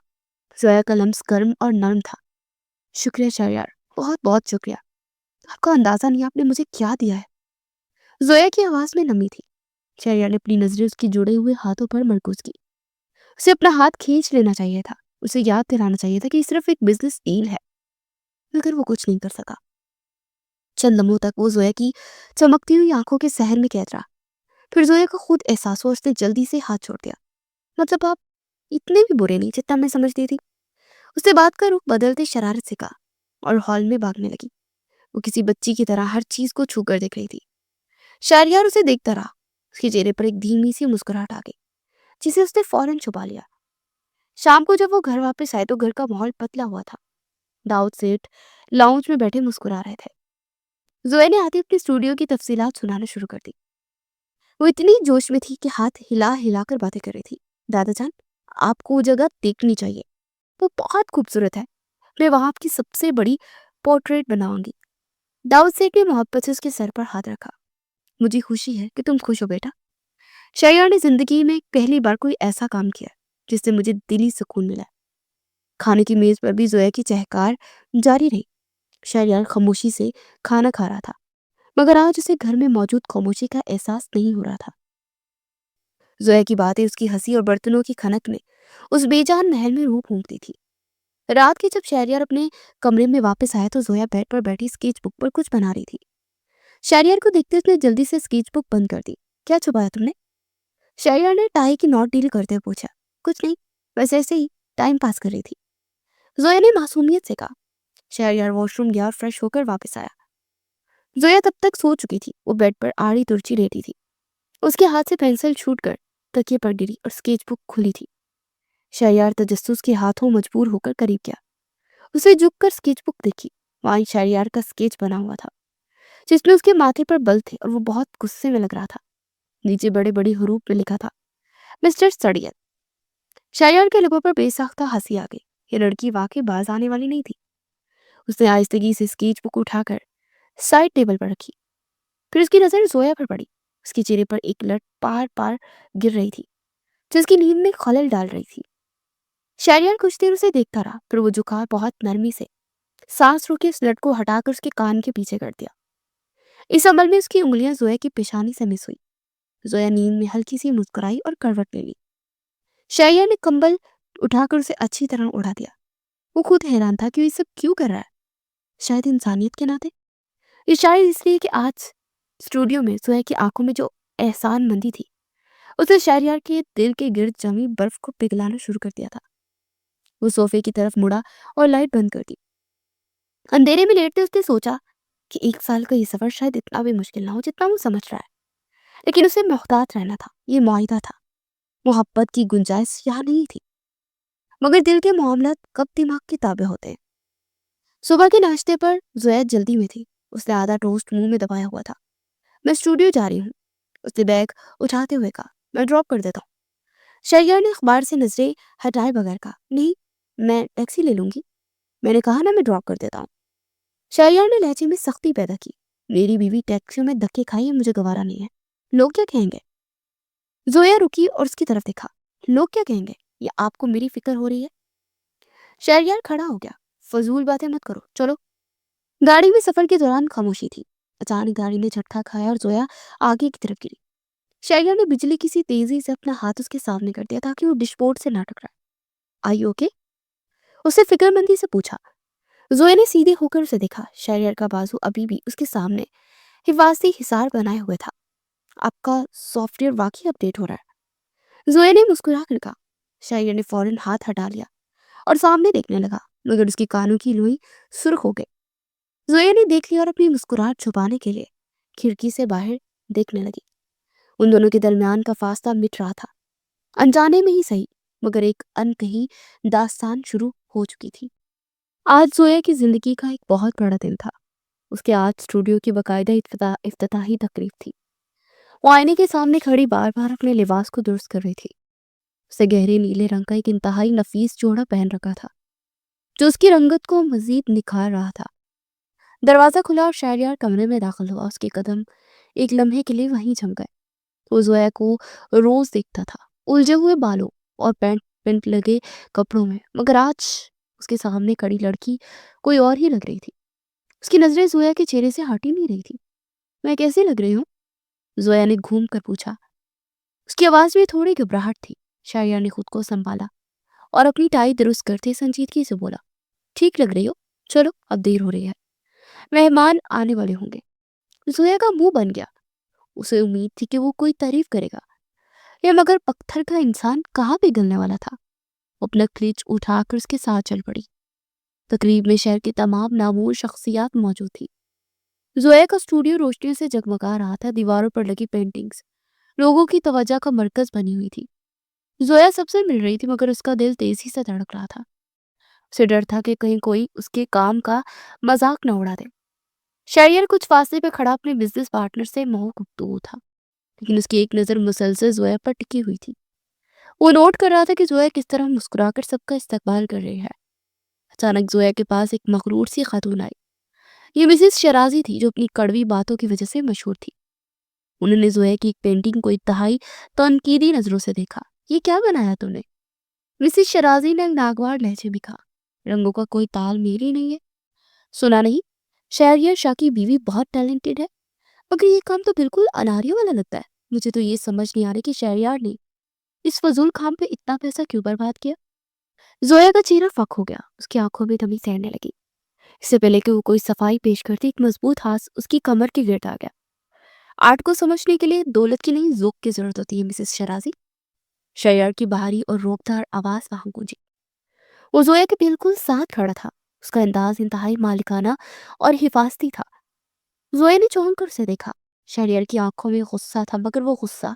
زویا کا لمس گرم اور نرم تھا۔ شکریہ شہریار، بہت بہت شکریہ۔ آپ کا اندازہ نہیں آپ نے مجھے کیا دیا ہے۔ زویا کی آواز میں نمی تھی۔ شہریار نے اپنی نظریں اس کی جڑے ہوئے ہاتھوں پر مرکوز کی۔ اسے اپنا ہاتھ کھینچ لینا چاہیے تھا، اسے یاد دلانا چاہیے تھا کہ یہ صرف ایک بزنس ڈیل ہے، مگر وہ کچھ نہیں کر سکا۔ چند لمحوں تک وہ زویا کی چمکتی ہوئی آنکھوں کے سحر میں قید رہا۔ پھر زویا کو خود احساس ہوا، اس نے جلدی سے ہاتھ چھوڑ دیا۔ مطلب آپ اتنے بھی برے نہیں جتنا میں سمجھتی تھی۔ اس نے بات کا رخ بدلتے شرارت سے کہا اور ہال میں بھاگنے لگی۔ وہ کسی بچی کی طرح ہر چیز کو چھو کر دیکھ رہی تھی۔ شہریار اسے دیکھتا رہا۔ اس کے چہرے پر ایک دھیمی سی مسکراہٹ آ گئی جسے اس نے فوراً چھپا لیا۔ شام کو جب وہ گھر واپس آئے تو گھر کا ماحول پتلا ہوا تھا۔ داؤد سیٹھ لاؤنج میں بیٹھے مسکرا رہے تھے۔ زویا نے آتے اپنے اسٹوڈیو کی تفصیلات سنانا شروع کر دی۔ وہ اتنی جوش میں تھی کہ ہاتھ ہلا ہلا کر باتیں کر رہی تھی۔ دادا جان، آپ کو وہ جگہ دیکھنی چاہیے، وہ بہت خوبصورت ہے۔ میں وہاں آپ کی سب سے بڑی پورٹریٹ بناؤں گی۔ داؤد سیٹھ نے محبت سے اس کے سر پر ہاتھ رکھا۔ مجھے خوشی ہے کہ تم خوش ہو بیٹا۔ شہریار نے زندگی میں پہلی بار کوئی ایسا کام کیا جس سے مجھے دلی سکون ملا۔ کھانے کی میز پر بھی زویا کی چہکار جاری رہی۔ شہریار خاموشی سے کھانا کھا رہا تھا، مگر آج اسے گھر میں موجود خاموشی کا احساس نہیں ہو رہا تھا۔ زویا کی باتیں، اس کی ہنسی اور برتنوں کی کھنک میں اس بے جان محل میں روح پھونکتی تھی۔ رات کے جب شہریار اپنے کمرے میں واپس آیا تو زویا بیڈ پر بیٹھی اسکیچ بک پر کچھ بنا رہی تھی۔ شہریار کو دیکھتے اس نے جلدی سے اسکیچ بک بند کر دی۔ کیا چھپایا تم نے؟ شہریار نے ٹائی کی نوٹ ڈیل کرتے ہوئے پوچھا۔ کچھ نہیں، بس ایسے ہی ٹائم پاس کر رہی تھی، زویا نے معصومیت سے کہا۔ شہریار واش روم گیا اور فریش ہو کر واپس آیا۔ زویا تب تک سو چکی تھی۔ وہ بیڈ پر آڑی ترچھی لیٹی تھی۔ اس کے ہاتھ سے پینسل چھوٹ کر تکیے پر گری اور اسکیچ بک کھلی تھی۔ شہریار تجسس کے ہاتھوں مجبور ہو کر قریب گیا۔ اسے جھک کر اسکیچ بک دیکھی۔ وہاں شہریار کا اسکیچ بنا ہوا تھا جس میں اس کے ماتھے پر بل تھے اور وہ بہت غصے میں لگ رہا تھا۔ نیچے بڑے بڑے حروف میں لکھا تھا، مسٹر سڑیت۔ شہریار کے لبوں پر بے ساختہ ہنسی آ گئی۔ یہ لڑکی واقعی باز آنے والی نہیں تھی۔ اس نے آہستگی سے اسکیچ بک اٹھا کر سائڈ ٹیبل پر رکھی۔ پھر اس کی نظر زویا پر پڑی۔ اس کے چہرے پر ایک لٹ پار پار گر رہی تھی جو اس کی نیند میں خلل ڈال رہی تھی۔ شہریار کچھ دیر اسے دیکھتا رہا، پھر وہ جھکا بہت نرمی سے سانس روکے اس لٹ کو ہٹا کر اس کے کان کے پیچھے کر دیا۔ اس عمل میں اس کی انگلیاں زویا کی پیشانی سے مس ہوئی۔ زویا نیند میں ہلکی سی مسکرائی اور کروٹ لے لی۔ شہریار نے کمبل اٹھا کر اسے اچھی طرح اڑا دیا۔ وہ خود حیران تھا کہ وہ یہ سب کیوں کر رہا ہے۔ شاید انسانیت کے ناطے، یہ شاید اس لیے کہ آج اسٹوڈیو میں زویا کی آنکھوں میں جو احسان مندی تھی اس نے شہریار کے دل کے گرد جمی برف کو پگھلانا شروع کر دیا تھا۔ وہ صوفے کی طرف مڑا اور لائٹ بند کر دی۔ اندھیرے میں لیٹتے اس نے سوچا کہ 1 سال کا یہ سفر شاید اتنا بھی مشکل نہ ہو جتنا وہ سمجھ رہا ہے، لیکن اسے محتاط رہنا تھا۔ یہ معاہدہ تھا، محبت کی گنجائش یہاں نہیں تھی، مگر دل کے معاملات کب دماغ کے تابع ہوتے ہیں۔ صبح کے ناشتے پر زویا جلدی میں تھی. اس نے آدھا ٹوسٹ منہ میں دبایا ہوا تھا. میں اسٹوڈیو جا رہی ہوں، اس نے بیگ اٹھاتے ہوئے کہا. میں ڈراپ کر دیتا ہوں. شہریار نے اخبار سے نظریں ہٹائے بغیر کہا. نہیں، میں ٹیکسی لے لوں گی. میں نے کہا نا میں ڈراپ کر دیتا ہوں. شہریار نے لہجے میں سختی پیدا کی. میری بیوی ٹیکسیوں میں دھکے کھائی ہے، مجھے گوارا نہیں ہے. لوگ کیا کہیں گے؟ زویا رکی اور اس کی طرف دیکھا. لوگ کیا کہیں گے؟ یہ آپ کو میری فکر ہو رہی ہے؟ شہریار کھڑا ہو گیا. فضول باتیں مت کرو، چلو. گاڑی میں سفر کے دوران خاموشی تھی. اچانک گاڑی نے جھٹکا کھایا اور زویا آگے کی طرف گری. شہریار نے بجلی کی سی تیزی سے اپنا ہاتھ اس کے سامنے کر دیا تاکہ وہ ڈش بورڈ سے نہ ٹکرائے. آئی اوکے؟ اس نے فکر مندی سے پوچھا. زویا نے سیدھے ہو کر اسے دیکھا. شہریار کا بازو ابھی بھی اس کے سامنے حفاظتی حصار بنائے ہوئے تھا. آپ کا سافٹ ویئر واقعی اپ ڈیٹ ہو رہا ہے. زویا نے مسکرا کر کہا. شہریار نے فوراً ہاتھ ہٹا لیا اور سامنے دیکھنے لگا، مگر اس کی کانوں کی لوئی سرخ ہو گئی. زویا نے دیکھ لیا اور اپنی مسکراہٹ چھپانے کے لیے کھڑکی سے باہر دیکھنے لگی. ان دونوں کے درمیان کا فاصلہ مٹ رہا تھا. انجانے میں ہی صحیح، مگر ایک انکہی داستان شروع ہو چکی تھی. آج زویا کی زندگی کا ایک بہت بڑا دن تھا. اس کے آج اسٹوڈیو کی باقاعدہ افتتاحی تقریب تھی. وہ آئینے کے سامنے کھڑی بار بار اپنے لباس کو درست کر رہی تھی. اسے گہرے نیلے رنگ کا ایک انتہائی نفیس جوڑا پہن رکھا تھا جو اس کی رنگت کو مزید نکھار رہا تھا. دروازہ کھلا اور شہریار کمرے میں داخل ہوا. اس کے قدم ایک لمحے کے لیے وہیں جم گئے. وہ زویا کو روز دیکھتا تھا، الجھے ہوئے بالوں اور پینٹ لگے کپڑوں میں، مگر آج اس کے سامنے کھڑی لڑکی کوئی اور ہی لگ رہی تھی. اس کی نظریں زویا کے چہرے سے ہٹ ہی نہیں رہی تھی. میں کیسی لگ رہی ہوں؟ زویا نے گھوم کر پوچھا. اس کی آواز میں تھوڑی گھبراہٹ تھی. شہریار نے خود کو سنبھالا اور اپنی ٹائی درست کرتے سنجیدگی سے بولا. ٹھیک لگ رہی ہو، چلو اب دیر ہو رہی ہے، مہمان آنے والے ہوں گے. زویا کا منہ بن گیا. اسے امید تھی کہ وہ کوئی تعریف کرے گا، یا مگر پتھر کا انسان کہاں پگھلنے والا تھا. وہ اپنا کلچ اٹھا کر اس کے ساتھ چل پڑی. تقریب میں شہر کی تمام نامور شخصیات موجود تھی. زویا کا اسٹوڈیو روشنیوں سے جگمگا رہا تھا. دیواروں پر لگی پینٹنگز لوگوں کی توجہ کا مرکز بنی ہوئی تھی. زویا سب سے مل رہی تھی، مگر اس کا دل تیزی سے دھڑک رہا تھا. اسے ڈر تھا کہ کہیں کوئی اس کے کام کا مذاق نہ اڑا دے. شہریار کچھ فاصلے پہ کھڑا اپنے بزنس پارٹنر سے محو گفتگو تھا، لیکن اس کی ایک نظر مسلسل زویا پر ٹکی ہوئی تھی. وہ نوٹ کر رہا تھا کہ زویا کس طرح مسکرا کر سب کا استقبال کر رہی ہے. اچانک زویا کے پاس ایک مغرور سی خاتون آئی. یہ مسز شرازی تھی جو اپنی کڑوی باتوں کی وجہ سے مشہور تھی. انہوں نے زویا کی ایک پینٹنگ کو انتہائی تنقیدی نظروں سے دیکھا. یہ کیا بنایا تم نے؟ مسز شرازی نے ناگوار لہجے میں کہا. رنگوں کا کوئی تال میل ہی نہیں ہے. سنا نہیں؟ شہریار شاہ کی بیوی بہت ٹیلنٹڈ ہے، مگر یہ کام تو بالکل اناریوں والا لگتا ہے. مجھے تو یہ سمجھ نہیں آ رہی کہ شہریار نے اس فضول کام پہ اتنا پیسہ کیوں برباد کیا. زویا کا چہرہ فک ہو گیا. اس کی آنکھوں میں دمی سیننے لگی. اس سے پہلے کہ وہ کوئی صفائی پیش کرتی، ایک مضبوط ہاتھ اس کی کمر کے گرد آ گیا. آرٹ کو سمجھنے کے لیے دولت کی نہیں، ذوق کی ضرورت ہوتی ہے مسز شرازی. شہریار کی بھاری اور روکدار آواز وہاں گونجی. وہ زویا کے بالکل ساتھ کھڑا تھا. اس کا انداز انتہائی مالکانہ اور حفاظتی تھا. زویا نے چونک کر اسے دیکھا. شہریار کی آنکھوں میں غصہ تھا، مگر وہ غصہ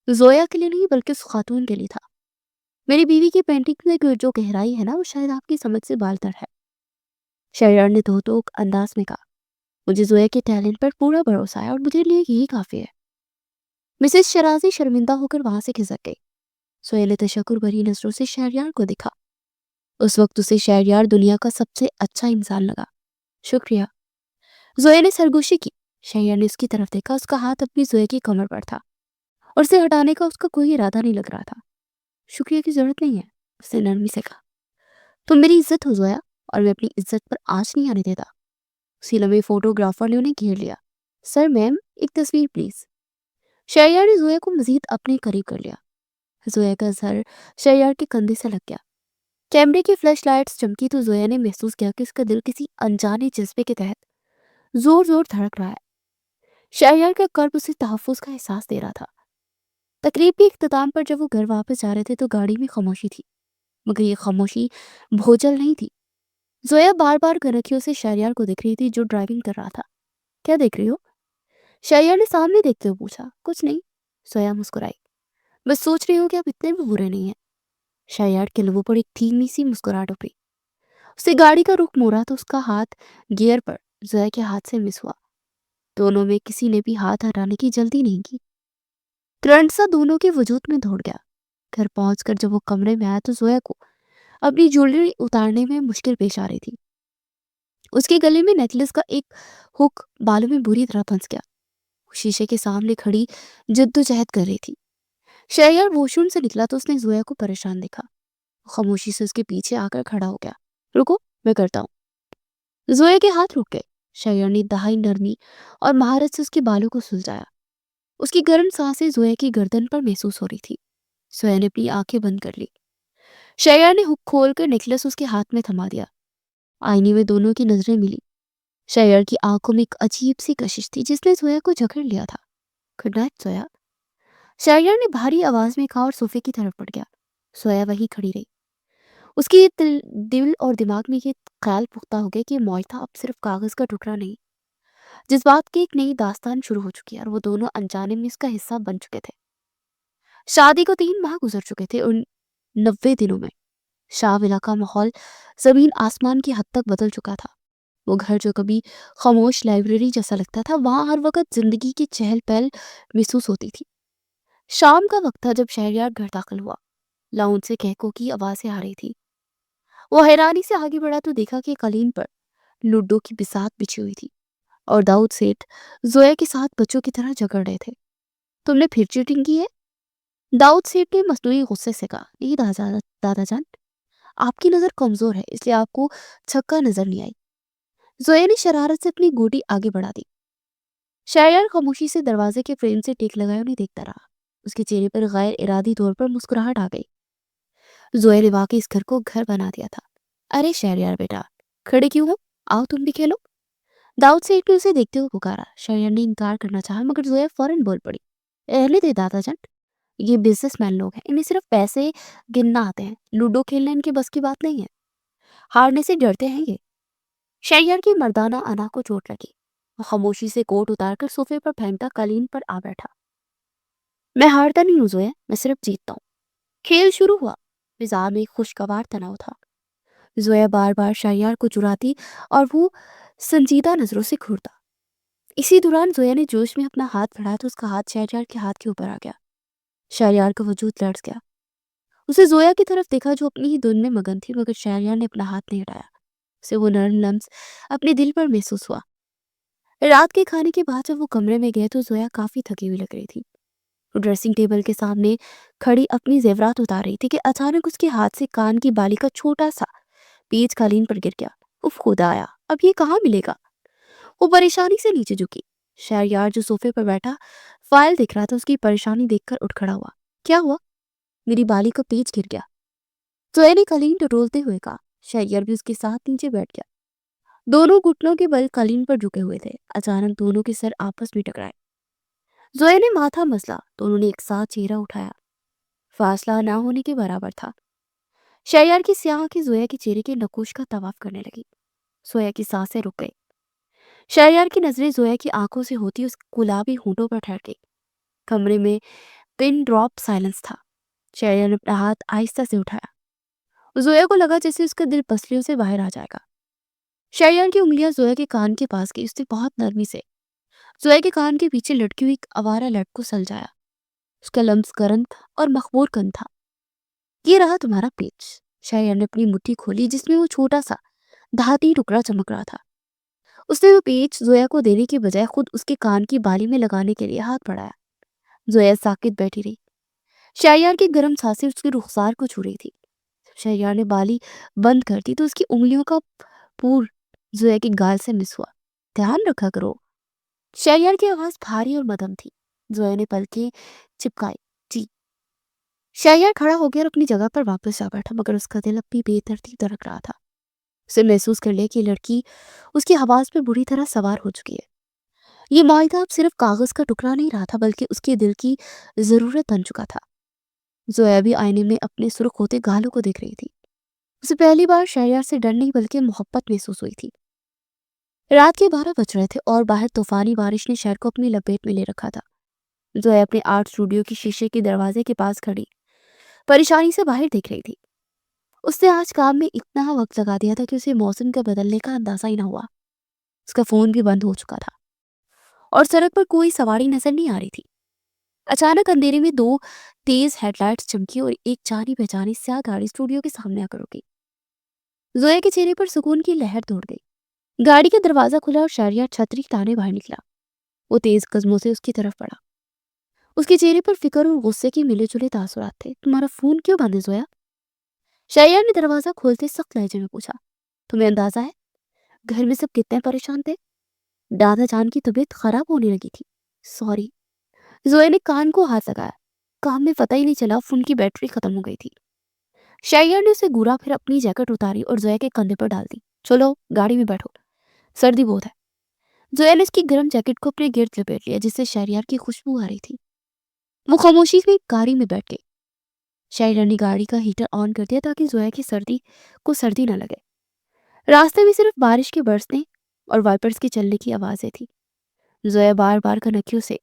زویا کے لیے نہیں بلکہ اس خاتون کے لیے تھا. میری بیوی کی پینٹنگ میں جو گہرائی ہے نا، وہ شاید آپ کی سمجھ سے بالتر ہے. شہریار نے دو ٹوک انداز میں کہا. مجھے زویا کے ٹیلنٹ پر پورا بھروسہ ہے اور مجھے لیے یہی کافی ہے. مسز شرازی شرمندہ ہو کر وہاں سے کھسک گئی. زویا نے تشکر بھری نظروں سے شہریار کو دیکھا. اس وقت اسے شہریار دنیا کا سب سے اچھا انسان لگا. شکریہ. زویا نے سرگوشی کی. شہریار نے اس کی طرف دیکھا. اس کا ہاتھ اپنی زویا کی کمر پر تھا اور اسے ہٹانے کا اس کا کوئی ارادہ نہیں لگ رہا تھا. شکریہ کی ضرورت نہیں ہے، اس نے نرمی سے کہا. تم میری عزت ہو زویا، اور میں اپنی عزت پر آنچ نہیں آنے دیتا. اسی لمحے فوٹوگرافر نے انہیں گھیر لیا. سر میم ایک تصویر پلیز. شہریار نے زویا کو مزید اپنے قریب کر لیا. زویا کا سر شہریار کے کندھے سے لگ گیا. کیمرے کی فلیش لائٹس چمکی تو زویا نے محسوس کیا کہ اس کا دل کسی انجانے جذبے کے تحت زور زور دھڑک رہا ہے. شہریار کا قلب اسے تحفظ کا احساس دے رہا تھا. تقریب کے اختتام پر جب وہ گھر واپس جا رہے تھے تو گاڑی میں خاموشی تھی، مگر یہ خاموشی بھوجل نہیں تھی. زویا بار بار گنکھیوں سے شہریار کو دیکھ رہی تھی جو ڈرائیونگ کر رہا تھا. کیا دیکھ رہی ہو؟ شہریار نے سامنے دیکھتے ہوئے پوچھا. کچھ نہیں. زویا مسکرائی. بس سوچ رہی ہوں کہ آپ اتنے بھی برے نہیں ہیں. شہریار کے لبوں پر ایک دھیمی سی مسکراہٹ ابھری. اسے گاڑی کا رخ موڑا تو اس کا ہاتھ گیئر پر زویا کے ہاتھ سے مس ہوا۔ دونوں میں کسی نے بھی ہاتھ ہٹانے کی جلدی نہیں کی۔ کرنٹ سا دونوں کے وجود میں دوڑ گیا۔ گھر پہنچ کر جب وہ کمرے میں آیا تو زویا کو اپنی جویلری اتارنے میں مشکل پیش آ رہی تھی۔ اس کے گلے میں نیکلس کا ایک ہک بالوں میں بری طرح پھنس گیا۔ وہ شیشے کے سامنے کھڑی جدوجہد کر رہی تھی۔ شہریار واش روم سے نکلا تو اس نے زویا کو پریشان دیکھا۔ وہ خاموشی سے اس کے پیچھے آ کر کھڑا ہو گیا۔ رکو، میں کرتا ہوں۔ زویا کے ہاتھ رک گئے۔ شہریار نے انتہائی نرمی اور مہارت سے اس کے بالوں کو سلجھایا۔ اس کی گرم سانسیں زویا کی گردن پر محسوس ہو رہی تھی۔ زویا نے اپنی آنکھیں بند کر لی۔ شہریار نے ہک کھول کر نیکلس اس کے ہاتھ میں تھما دیا۔ آئینے میں دونوں کی نظریں ملی۔ شہریار کی آنکھوں میں ایک عجیب سی کشش تھی جس نے زویا کو جکڑ لیا تھا۔ گڈ نائٹ زویا، شہریار نے بھاری آواز میں کہا اور صوفے کی طرف بڑھ گیا۔ زویا وہیں کھڑی رہی۔ اس کی دل اور دماغ میں یہ خیال پختہ ہو گیا کہ یہ معاہدہ اب صرف کاغذ کا ٹکڑا نہیں، جذبات کی ایک نئی داستان شروع ہو چکی ہے، اور وہ دونوں انجانے میں اس کا حصہ بن چکے تھے۔ شادی کو 3 ماہ گزر چکے تھے اور 90 دنوں میں شاہ ولا کا ماحول زمین آسمان کی حد تک بدل چکا تھا۔ وہ گھر جو کبھی خاموش لائبریری جیسا لگتا تھا، وہاں ہر وقت زندگی کی چہل پہل محسوس ہوتی تھی۔ شام کا وقت تھا جب شہریار گھر داخل ہوا۔ لاؤن سے کہکوں کی آوازیں آ رہی تھی۔ وہ حیرانی سے آگے بڑھا تو دیکھا کہ قالین پر لوڈو کی بساط بچھی ہوئی تھی اور داؤد سیٹھ زویا کے ساتھ بچوں کی طرح جھگڑ رہے تھے۔ تم نے پھر چیٹنگ کی ہے؟ داؤد سیٹھ نے مصنوعی غصے سے کہا۔ نہیں دادا جان، آپ کی نظر کمزور ہے اس لیے آپ کو چھکا نظر نہیں آئی۔ زویا نے شرارت سے اپنی گوٹی آگے بڑھا دی۔ شہریار خاموشی سے دروازے کے فریم سے ٹیک لگائے انہیں دیکھتا رہا۔ اس کے چہرے پر غیر ارادی طور پر مسکراہٹ آ گئی۔ زویا نے واقعی اس گھر کو گھر بنا دیا تھا۔ ارے شہریار بیٹا، کھڑے کیوں ہو؟ آؤ تم بھی کھیلو۔ داؤد سیٹھ نے اسے دیکھتے ہوئے پکارا۔ شہریار نے انکار کرنا چاہا مگر زویا فوراً بول پڑی۔ رہنے دے دادا جان، یہ بزنس مین لوگ ہیں، انہیں صرف پیسے گننا آتے ہیں، لوڈو کھیلنا ان کے بس کی بات نہیں ہے، ہارنے سے ڈرتے ہیں یہ۔ شہریار کی مردانہ انا کو چوٹ لگی۔ وہ خاموشی سے کوٹ اتار کر صوفے پر پھینکتا قالین پر آ بیٹھا۔ میں ہارتا نہیں ہوں زویا، میں صرف جیتتا ہوں۔ کھیل شروع ہوا۔ فضا میں خوشگوار تناؤ تھا۔ زویا بار بار شہریار کو چراتی اور وہ سنجیدہ نظروں سے گھورتا۔ اسی دوران زویا نے جوش میں اپنا ہاتھ بڑھایا تو اس کا ہاتھ شہریار کے ہاتھ کے اوپر آ گیا۔ شہریار کا وجود لرز گیا۔ اسے زویا کی طرف دیکھا جو اپنی ہی دھن میں مگن تھی، مگر شہریار نے اپنا ہاتھ نہیں ہٹایا۔ اسے وہ نرم لمس اپنے دل پر محسوس ہوا۔ رات کے کھانے کے بعد جب وہ کمرے میں گئے تو زویا کافی تھکی ہوئی لگ رہی تھی۔ وہ ڈریسنگ ٹیبل کے سامنے کھڑی اپنی زیورات اتار رہی تھی کہ اچانک اس کے ہاتھ سے کان کی بالی کا چھوٹا سا پیچ قالین پر گر گیا۔ اف خدایا، اب یہ کہاں ملے گا؟ وہ پریشانی سے نیچے جھکی۔ شہریار جو صوفے پر بیٹھا فائل دیکھ رہا تھا اس کی پریشانی دیکھ کر اٹھ کھڑا ہوا۔ کیا ہوا؟ میری بالی کا پیچ گر گیا، زویا نے قالین ٹٹولتے ہوئے کہا۔ شہریار بھی اس کے ساتھ نیچے بیٹھ گیا۔ دونوں گھٹنوں کے بل قالین پر جھکے ہوئے تھے۔ اچانک دونوں کے سر آپس میں ٹکرائے۔ زویا نے ماتھا مسلا۔ دونوں نے ایک ساتھ چہرہ اٹھایا۔ فاصلہ نہ ہونے کے برابر تھا۔ شہریار کی سیاہ آنکھیں زویا کے چہرے کے نقوش کا طواف کرنے لگی۔ زویا کی سانسیں رک گئی۔ شہریار کی نظریں زویا کی آنکھوں سے ہوتی اس گلابی ہونٹوں پر ٹھہر گئی۔ کمرے میں پن ڈراپ سائلنس تھا۔ شہریار نے اپنا ہاتھ آہستہ سے اٹھایا۔ زویا کو لگا جیسے اس کا دل پسلیوں سے باہر آ جائے گا۔ شہریار کی انگلیاں زویا کے کان کے پاس گئی۔ اس نے بہت نرمی سے زویا کے کان کے پیچھے لٹکی ہوئی ایک آوارہ لٹ کو سلجھایا۔ اس کا لمس گرم اور مخمور کن تھا۔ یہ رہا تمہارا پیچ۔ شہریار نے اپنی مٹھی کھولی جس میں وہ چھوٹا سا دھاتی ٹکڑا چمک رہا تھا۔ اس نے وہ پیچ زویا کو دینے کے بجائے خود اس کے کان کی بالی میں لگانے کے لیے ہاتھ بڑھایا۔ زویا ساکت بیٹھی رہی۔ شہریار کی گرم سانسیں اس کے رخسار کو چھو رہی تھی۔ شہریار نے بالی بند کر دی تو اس کی انگلیوں کا پور زویا کی گال سے مس ہوا۔ دھیان رکھا کرو۔ شہریار کی آواز بھاری اور مدھم تھی۔ زویا نے پلکیں چپکائی۔ جی۔ شہریار کھڑا ہو گیا اور اپنی جگہ پر واپس جا بیٹھا، مگر اس کا دل اب بھی بے ترتیب دھڑک رہا تھا۔ اسے محسوس کر لیا کہ یہ لڑکی اس کی حواس پہ بری طرح سوار ہو چکی ہے۔ یہ معاہدہ اب صرف کاغذ کا ٹکڑا نہیں رہا تھا بلکہ اس کے دل کی ضرورت بن چکا تھا۔ زویا بھی آئینے میں اپنے سرخ ہوتے گالوں کو دیکھ رہی تھی۔ اسے پہلی بار شہریار سے ڈر نہیں بلکہ محبت محسوس ہوئی تھی۔ رات کے 12 بج رہے تھے اور باہر طوفانی بارش نے شہر کو اپنی لپیٹ میں لے رکھا تھا۔ زویا اپنے آرٹ اسٹوڈیو کی شیشے کے دروازے کے پاس کھڑی پریشانی سے باہر دیکھ رہی تھی۔ اس نے آج کام میں اتنا وقت لگا دیا تھا کہ اسے موسم کے بدلنے کا اندازہ ہی نہ ہوا۔ اس کا فون بھی بند ہو چکا تھا اور سڑک پر کوئی سواری نظر نہیں آ رہی تھی۔ اچانک اندھیرے میں دو تیز ہیڈ لائٹس چمکی اور ایک جانی پہچانی سیاہ گاڑی اسٹوڈیو کے سامنے آ کر رکی۔ زویا کے چہرے پر سکون کی لہر دوڑ گئی۔ گاڑی کا دروازہ کھلا اور شہریار چھتری تانے باہر نکلا۔ وہ تیز قدموں سے اس کی طرف بڑھا۔ اس کے چہرے پر فکر اور غصے کے ملے جلے تاثرات تھے۔ تمہارا فون کیوں بند ہے زویا؟ شہریار نے دروازہ کھولتے سخت لہجے میں پوچھا۔ تمہیں اندازہ ہے گھر میں سب کتنے پریشان تھے؟ دادا جان کی طبیعت خراب ہونے لگی تھی۔ سوری۔ زویا نے کان کو ہاتھ لگایا۔ کام میں پتہ ہی نہیں چلا فون کی بیٹری ختم ہو گئی تھی۔ شہریار نے اسے گورا پھر اپنی جیکٹ اتاری اور زویا کے کندھے پر ڈال دی۔ چلو گاڑی میں بیٹھو، سردی بہت ہے۔ زویا نے اس کی گرم جیکٹ کو اپنے گرد لپیٹ لیا جس سے شہریار کی خوشبو آ رہی تھی۔ وہ خاموشی سے گاڑی میں بیٹھ گئی۔ شہریار نے گاڑی کا ہیٹر آن کر دیا تاکہ زویا کی سردی نہ لگے۔ راستے میں صرف بارش کے برسنے اور وائپرز کے چلنے کی آوازیں تھی۔ زویا بار بار کنکھیوں سے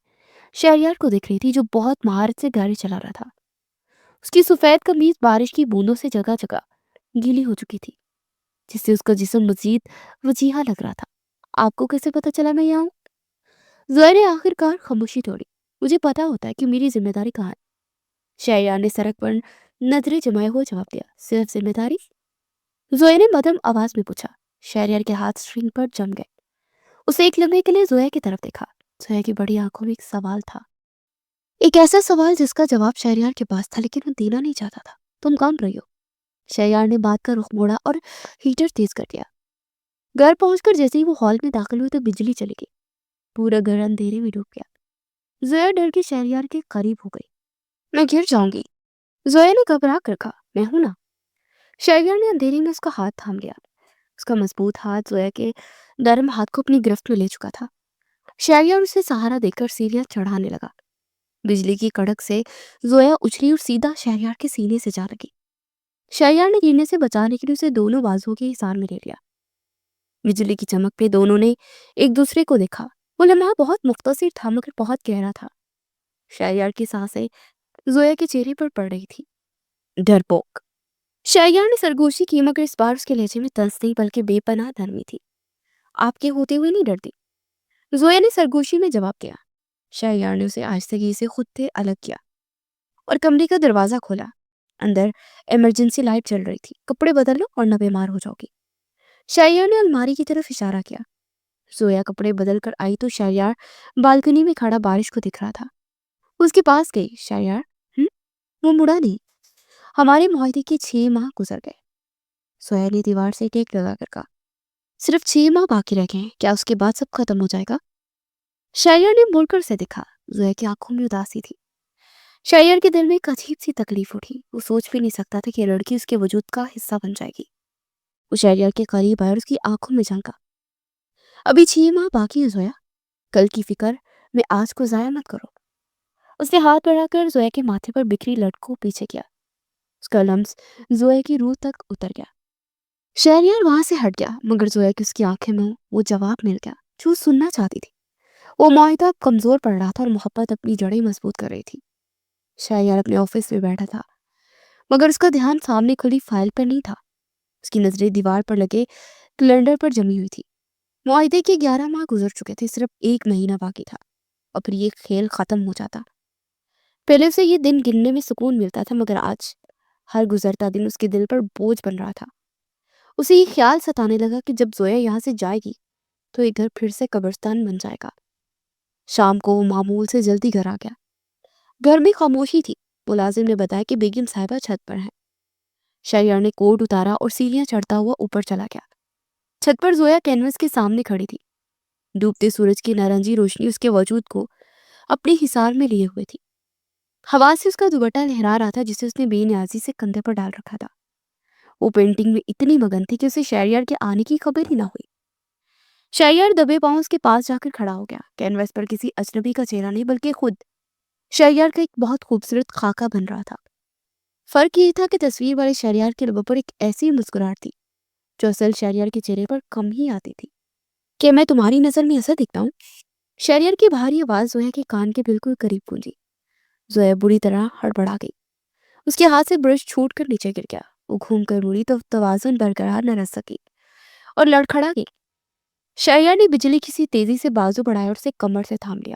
شہریار کو دیکھ رہی تھی جو بہت مہارت سے گاڑی چلا رہا تھا۔ اس کی سفید قمیض بارش کی بوندوں سے جگہ جگہ گیلی ہو چکی تھی جس سے اس کا جسم مزید وجیحا لگ رہا تھا۔ آپ کو کیسے پتا چلا میں یہاں ہوں؟ زویا نے آخر کار خاموشی توڑی۔ مجھے پتا ہوتا ہے کہ میری ذمہ داری کہاں ہے۔ شہریار نے سڑک پر نظریں جمائے ہوئے جواب دیا۔ صرف ذمہ داری؟ زویا نے مدھم آواز میں پوچھا۔ شہریار کے ہاتھ اسٹرنگ پر جم گئے۔ اسے ایک لمحے کے لیے زویا کی طرف دیکھا۔ زویا کی بڑی آنکھوں میں ایک سوال تھا، ایک ایسا سوال جس کا جواب شہریار کے پاس تھا لیکن وہ دینا نہیں چاہتا تھا۔ تم کام رہی ہو؟ شہریار نے بات کا رخ موڑا اور ہیٹر تیز کر دیا۔ گھر پہنچ کر جیسے ہی وہ ہال میں داخل ہوئی تو بجلی چلی گئی۔ پورا گھر اندھیرے میں ڈوب گیا۔ زویا ڈر کے شہریار کے قریب ہو گئی۔ میں گر جاؤں گی، زویا نے گھبرا کر کہا۔ میں ہوں نا۔ شہریار نے اندھیرے میں اس کا ہاتھ تھام لیا۔ اس کا مضبوط ہاتھ زویا کے نرم ہاتھ کو اپنی گرفت میں لے چکا تھا۔ شہریار اسے سہارا دے کر سیڑھیاں چڑھانے لگا۔ بجلی کی کڑک سے زویا اچھلی اور سیدھا شہریار کے سینے سے جا لگی۔ شہریار نے گرنے سے بچانے کے لیے اسے دونوں بازوؤں کے حصار میں لے لیا۔ بجلی کی چمک پہ دونوں نے ایک دوسرے کو دیکھا۔ وہ لمحہ بہت مختصر تھا مگر بہت گہرا تھا۔ شہریار کی سانسیں زویا کے چہرے پر پڑ رہی تھی۔ ڈرپوک، شہریار نے سرگوشی کی مگر اس بار اس کے لہجے میں طنز نہیں بلکہ بے پناہ نرمی تھی۔ آپ کے ہوتے ہوئے نہیں ڈرتی؟ زویا نے سرگوشی میں جواب دیا۔ شہریار نے اسے آہستگی سے خود سے الگ کیا اور کمرے کا دروازہ کھولا۔ اندر ایمرجنسی لائٹ چل رہی تھی۔ کپڑے بدل لو اور نہ بیمار ہو جاؤ گی۔ شہریار نے الماری کی طرف اشارہ کیا۔ زویا کپڑے بدل کر آئی تو شہریار بالکنی میں کھڑا بارش کو دکھ رہا تھا۔ اس کے پاس گئی۔ شہریار وہ مڑا نہیں۔ ہمارے معاہدے کے 6 ماہ گزر گئے۔ زویا نے دیوار سے ٹیک لگا کر کہا۔ صرف 6 ماہ باقی رہ گئے ہیں، کیا اس کے بعد سب ختم ہو جائے گا؟ شہریار نے مڑ کر سے دکھا۔ زویا کی آنکھوں میں اداسی تھی۔ شہریار کے دل میں ایک عجیب سی تکلیف اٹھی۔ وہ سوچ بھی نہیں سکتا تھا کہ لڑکی اس کے وجود کا حصہ بن جائے گی۔ وہ شہریار کے قریب آیا اور اس کی آنکھوں میں جھانکا۔ ابھی 6 ماہ باقی ہے زویا، کل کی فکر میں آج کو ضائع مت کرو۔ اس نے ہاتھ بڑھا کر زویا کے ماتھے پر بکھری لٹ کو پیچھے کیا۔ اس کا لمس زویا کی روح تک اتر گیا۔ شہریار وہاں سے ہٹ گیا مگر زویا کی اس کی آنکھیں میں وہ جواب مل گیا جو سننا چاہتی تھی۔ وہ معاہدہ کمزور پڑ رہا تھا اور محبت اپنی جڑیں مضبوط کر رہی تھی۔ شہریار اپنے آفس میں بیٹھا تھا مگر اس کا دھیان سامنے کھلی فائل پر نہیں تھا۔ اس کی نظریں دیوار پر لگے کیلنڈر پر جمی ہوئی تھی۔ معاہدے کے 11 ماہ گزر چکے تھے، صرف 1 مہینہ باقی تھا اور پھر یہ کھیل ختم ہو جاتا۔ پہلے اسے یہ دن گننے میں سکون ملتا تھا مگر آج ہر گزرتا دن اس کے دل پر بوجھ بن رہا تھا۔ اسے یہ خیال ستانے لگا کہ جب زویا یہاں سے جائے گی تو یہ گھر پھر سے قبرستان بن جائے گا۔ شام کو وہ معمول سے جلدی گھر آ گیا۔ گھر میں خاموشی تھی۔ ملازم نے بتایا کہ بیگم صاحبہ چھت پر ہیں۔ شہریار نے کوٹ اتارا اور سیڑھیاں چڑھتا ہوا اوپر چلا گیا۔ چھت پر زویا کینوس کے سامنے کھڑی تھی۔ ڈوبتے سورج کی نارنجی روشنی اس کے وجود کو اپنے حصار میں لیے ہوئے تھی۔ ہوا سے اس کا دوپٹہ لہرا رہا تھا جسے اس نے بے نیازی سے کندھے پر ڈال رکھا تھا۔ وہ پینٹنگ میں اتنی مگن تھی کہ اسے شہریار کے آنے کی خبر ہی نہ ہوئی۔ شہریار دبے پاؤں اس کے پاس جا کر کھڑا ہو گیا۔ کینوس پر کسی اجنبی کا چہرہ نہیں بلکہ خود شہریار کا ایک بہت خوبصورت خاکہ بن رہا تھا۔ فرق یہ تھا کہ تصویر والے شہریار کے لبوں پر ایک ایسی مسکراہٹ تھی جو اصل شہریار کے چہرے پر کم ہی آتی تھی۔ کہ میں تمہاری نظر میں ایسا دکھتا ہوں؟ شہریار کی بھاری آواز زویا کے کان کے بالکل قریب گونجی۔ زویا بری طرح ہڑبڑا گئی۔ اس کے ہاتھ سے برش چھوٹ کر نیچے گر گیا۔ وہ گھوم کر مڑی تو توازن برقرار نہ رہ سکی اور لڑکھڑا گئی۔ شہریار نے بجلی کی سی تیزی سے بازو بڑھایا اور اسے کمر سے تھام لیا۔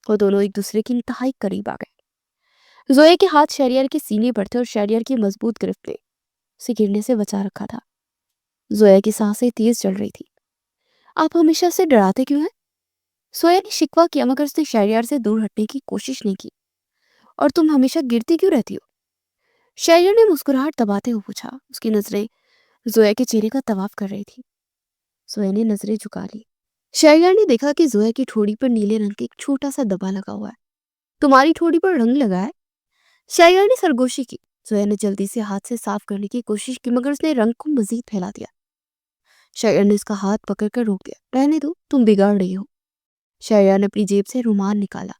وہ دونوں ایک دوسرے کے انتہائی قریب آ گئے۔ زویا کے ہاتھ شہریار کے سینے پر تھے اور شہریار کی مضبوط گرفت نے اسے گرنے سے بچا رکھا تھا۔ زویا کی سانسیں تیز چل رہی تھی۔ آپ ہمیشہ سے ڈراتے کیوں ہیں؟ زویا نے شکوہ کیا، مگر اس نے شہریار سے دور ہٹنے کی کوشش نہیں کی۔ اور تم ہمیشہ گرتی کیوں رہتی ہو؟ شہریار نے مسکراہٹ دباتے ہوئے پوچھا۔ اس کی نظریں زویا کے چہرے کا طواف کر رہی تھی۔ زویا نے نظریں جھکا لی۔ شہریار نے دیکھا کہ زویا کی ٹھوڑی پر نیلے رنگ کا ایک چھوٹا سا دبا لگا ہوا ہے۔ تمہاری ٹھوڑی پر رنگ لگا ہے؟ شہریار نے سرگوشی کی۔ زویا نے جلدی سے ہاتھ سے صاف کرنے کی کوشش کی، مگر اس نے رنگ کو مزید پھیلا دیا۔ شہریار نے اس کا ہاتھ پکڑ کر روک دیا۔ رہنے دو، تم بگاڑ رہی ہو۔ شہریار نے اپنی جیب سے رومال نکالا۔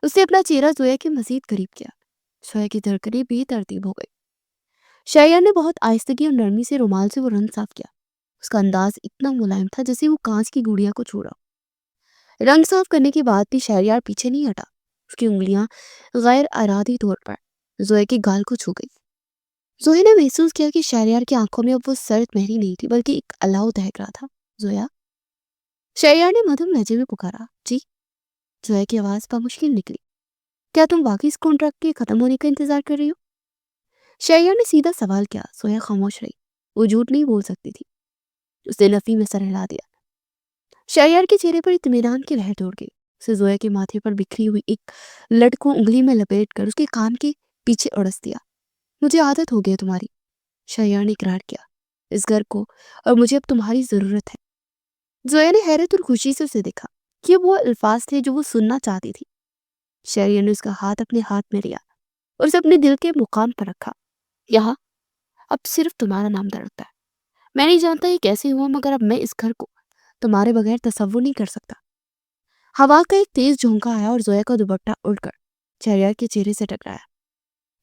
اس نے اپنا چہرہ زویا کے مزید قریب کیا۔ زویا کی دھڑکنیں بے ترتیب ہو گئی۔ شہریار نے بہت آہستگی اور نرمی سے رومال سے وہ رنگ صاف کیا۔ اس کا انداز اتنا ملائم تھا جیسے وہ کانچ کی گڑیا کو چھو رہا۔ رنگ صاف کرنے کے بعد بھی شہریار پیچھے نہیں ہٹا۔ اس کی انگلیاں غیر ارادی طور پر زویا کے گال کو چھو گئی۔ زویا نے محسوس کیا کہ شہریار کی آنکھوں میں اب وہ سرد مہری نہیں تھی، بلکہ ایک الاؤ دہک رہا تھا۔ زویا؟ شہریار نے مدھم لہجے میں پکارا۔ جی؟ زویا کی آواز بمشکل نکلی۔ کیا تم واقعی اس کانٹریکٹ کے ختم ہونے کا انتظار کر رہی ہو؟ شہریار نے سیدھا سوال کیا۔ زویا خاموش رہی۔ وہ جھوٹ نہیں بول سکتی تھی۔ اس نے نفی میں سر ہلا دیا۔ شہریار کے چہرے پر اطمینان کی لہر دوڑ گئی۔ اسے زویا کے ماتھے پر بکھری ہوئی ایک لٹ کو انگلی میں لپیٹ کر اس کے کان کے پیچھے اڑس دیا۔ مجھے عادت ہو گئی تمہاری، شہریار نے اقرار کیا، اس گھر کو، اور مجھے اب تمہاری ضرورت ہے۔ زویا نے حیرت اور خوشی سے اسے دیکھا۔ یہ وہ الفاظ تھے جو وہ سننا چاہتی تھی۔ شہریار نے اس کا ہاتھ اپنے ہاتھ میں لیا اور اسے اپنے دل کے مقام پر رکھا۔ یہاں اب صرف تمہارا نام درکتا ہے۔ میں نہیں جانتا یہ کیسے ہوا، مگر اب میں اس گھر کو تمہارے بغیر تصور نہیں کر سکتا۔ ہوا کا ایک تیز جھونکا آیا اور زویا کا دوپٹہ اڑ کر شہریار کے چہرے سے ٹکرایا۔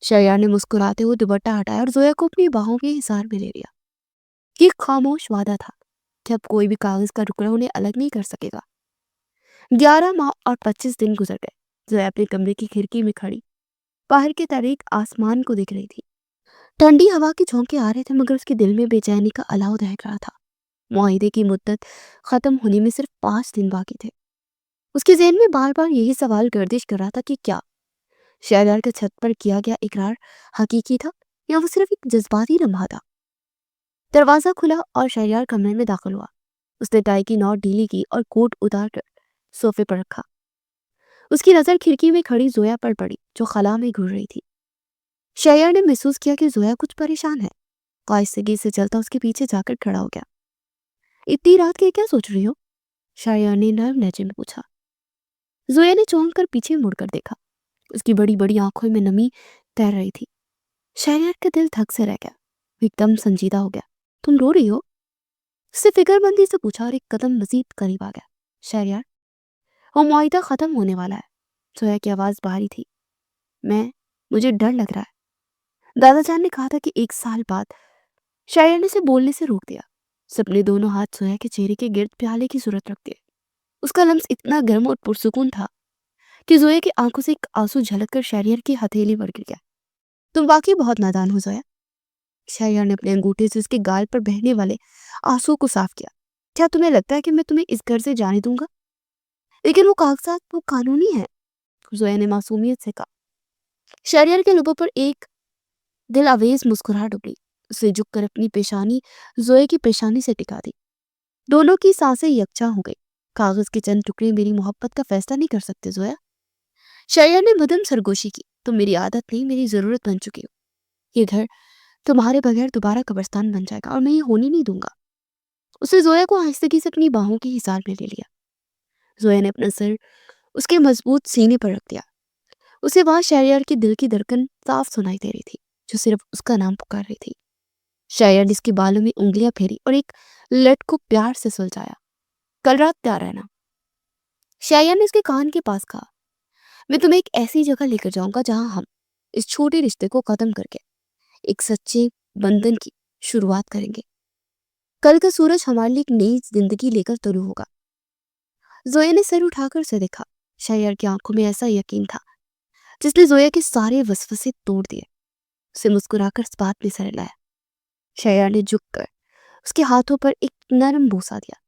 شہریار نے مسکراتے ہوئے دوپٹہ ہٹایا اور زویا کو اپنی باہوں کے حصار میں لے لیا۔ یہ خاموش وعدہ تھا کہ اب کوئی بھی کاغذ کا ٹکڑا انہیں الگ نہیں کر سکے گا۔ 11 ماہ اور 25 دن گزر گئے۔ زویا اپنے کمرے کی کھڑکی میں کھڑی باہر کے تاریک آسمان کو دیکھ رہی تھی۔ ٹھنڈی ہوا کے جھونکے آ رہے تھے، مگر اس کے دل میں بے چینی کا الاؤ دہک رہا تھا۔ معاہدے کی مدت ختم ہونے میں صرف 5 دن باقی تھے۔ اس کے ذہن میں بار بار یہی سوال گردش کر رہا تھا کہ کیا شہریار کے چھت پر کیا گیا اقرار حقیقی تھا یا وہ صرف ایک جذباتی لمحہ تھا۔ دروازہ کھلا اور شہریار کمرے میں داخل ہوا۔ اس نے ٹائی کی نوٹ ڈھیلی کی اور کوٹ اتار کر صوفے پر رکھا۔ اس کی نظر کھڑکی میں کھڑی زویا پر پڑی جو خلا میں گھر رہی تھی۔ شہریار نے محسوس کیا کہ زویا کچھ پریشان ہے۔ آہستگی سے چلتا اس کے پیچھے جا کر کھڑا ہو گیا۔ اتنی رات کے کیا سوچ رہی ہو؟ شہریار نے نرم لہجے میں پوچھا۔ زویا نے چونک کر پیچھے مڑ کر دیکھا۔ اس کی بڑی بڑی آنکھوں میں نمی تیر رہی تھی۔ شہریار کا دل دھک سے رہ گیا۔ وہ ایک دم سنجیدہ ہو گیا۔ تم رو رہی ہو؟ اس سے فکر مندی سے پوچھا اور ایک قدم مزید قریب آ گیا۔ شہریار، وہ معاہدہ ختم ہونے والا ہے۔ زویا کی آواز بھاری تھی۔ مجھے ڈر لگ رہا ہے۔ دادا جان نے کہا تھا کہ 1 سال بعد۔ شہریار نے اسے بولنے سے روک دیا۔ اس اپنے دونوں ہاتھ زویا کے چہرے کے گرد پیالے کی صورت رکھ دیے۔ اس کا لمس اتنا گرم اور پرسکون تھا کہ زویا کی آنکھوں سے ایک آنسو جھلک کر شہریار کی ہتھیلی پر گر گیا۔ تم واقعی بہت نادان ہو زویا۔ شہریار نے اپنے انگوٹھے سے اس کے گال پر بہنے والے آنسو کو صاف کیا۔ کیا تمہیں لگتا ہے کہ میں تمہیں اس گھر سے جانے دوں گا؟ لیکن وہ کاغذات وہ قانونی ہیں، زویا نے معصومیت سے کہا۔ شہریار کے لبوں پر ایک دل آویز مسکراہٹ ابھری۔ اسے جھک کر اپنی پیشانی زویا کی پیشانی سے ٹکا دی۔ دونوں کی سانسیں یکجا ہو گئی۔ کاغذ کے چند ٹکڑے میری محبت کا فیصلہ نہیں کر سکتے زویا۔ شہریار نے مدھم سرگوشی کی۔ تم میری عادت نہیں، میری ضرورت بن چکی ہو۔ یہ گھر تمہارے بغیر دوبارہ قبرستان بن جائے گا اور میں یہ ہونے نہیں دوں گا۔ اسے زویا کو آہستگی سے اپنی باہوں کے حصار میں لے لیا۔ زویا نے اپنا سر اس کے مضبوط سینے پر رکھ دیا۔ اسے وہاں شہریار کی دل کی دھڑکن صاف سنائی دے رہی تھی جو صرف اس کا نام پکار رہی تھی۔ شہریار نے اس کے بالوں میں انگلیاں پھیری اور ایک لٹ کو پیار سے سلجھایا۔ کل رات تیار رہنا۔ شہریار نے اس کے کان کے پاس کہا۔ میں تمہیں ایک ایسی جگہ لے کر جاؤں گا جہاں ہم اس چھوٹے رشتے کو ختم کر کے ایک سچے بندھن کی شروعات کریں گے۔ کل کا سورج ہمارے لیے ایک نئی زندگی لے کر طلوع ہوگا۔ زویا نے سر اٹھا کر اسے دیکھا۔ شہریار کی آنکھوں میں ایسا یقین تھا جس نے زویا کے سارے وسوسے توڑ دیے۔ اسے مسکرا کر اس بات میں سر ہلایا۔ شہریار نے جھک کر اس کے ہاتھوں پر ایک نرم بوسہ دیا۔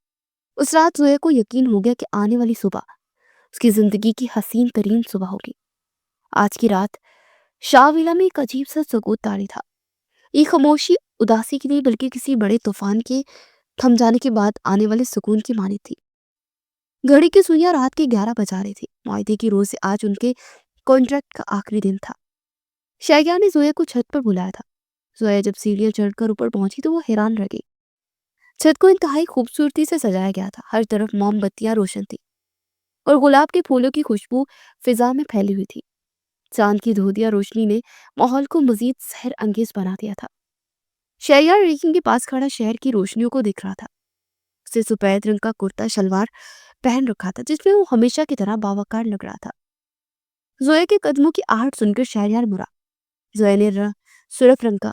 اس رات زویا کو یقین ہو گیا کہ آنے والی صبح اس کی زندگی کی حسین ترین صبح ہوگی۔ آج کی رات شاہ ویلا میں ایک عجیب سا سکوت طاری تھا۔ یہ خاموشی اداسی کی نہیں بلکہ کسی بڑے طوفان کے تھم جانے کے بعد آنے والے سکون کی مانی تھی۔ گھڑی کی سوئیاں رات کے 11 بجا رہی تھی۔ معاہدے کی روز سے آج ان کے کانٹریکٹ کا آخری دن تھا۔ شہریار نے زویا کو چھت پر بلایا تھا۔ زویا جب سیڑھیاں چڑھ کر اوپر پہنچی تو وہ حیران رہ گئی۔ چھت کو انتہائی خوبصورتی سے سجایا گیا تھا۔ ہر طرف موم بتیاں روشن تھی اور گلاب کے پھولوں کی خوشبو فضا میں پھیلی ہوئی تھی۔ چاند کی دھودیا روشنی نے ماحول کو مزید سحر انگیز بنا دیا تھا۔ شہریار ریکنگ کے پاس کھڑا شہر کی روشنیوں کو دیکھ رہا تھا۔ اسے سفید رنگ کا کرتا شلوار پہن رکھا تھا جس میں وہ ہمیشہ کی طرح باوقار لگ رہا تھا۔ زویا کے قدموں کی آہٹ سن کر شہریار مرا۔ زویا نے سرخ رنگ کا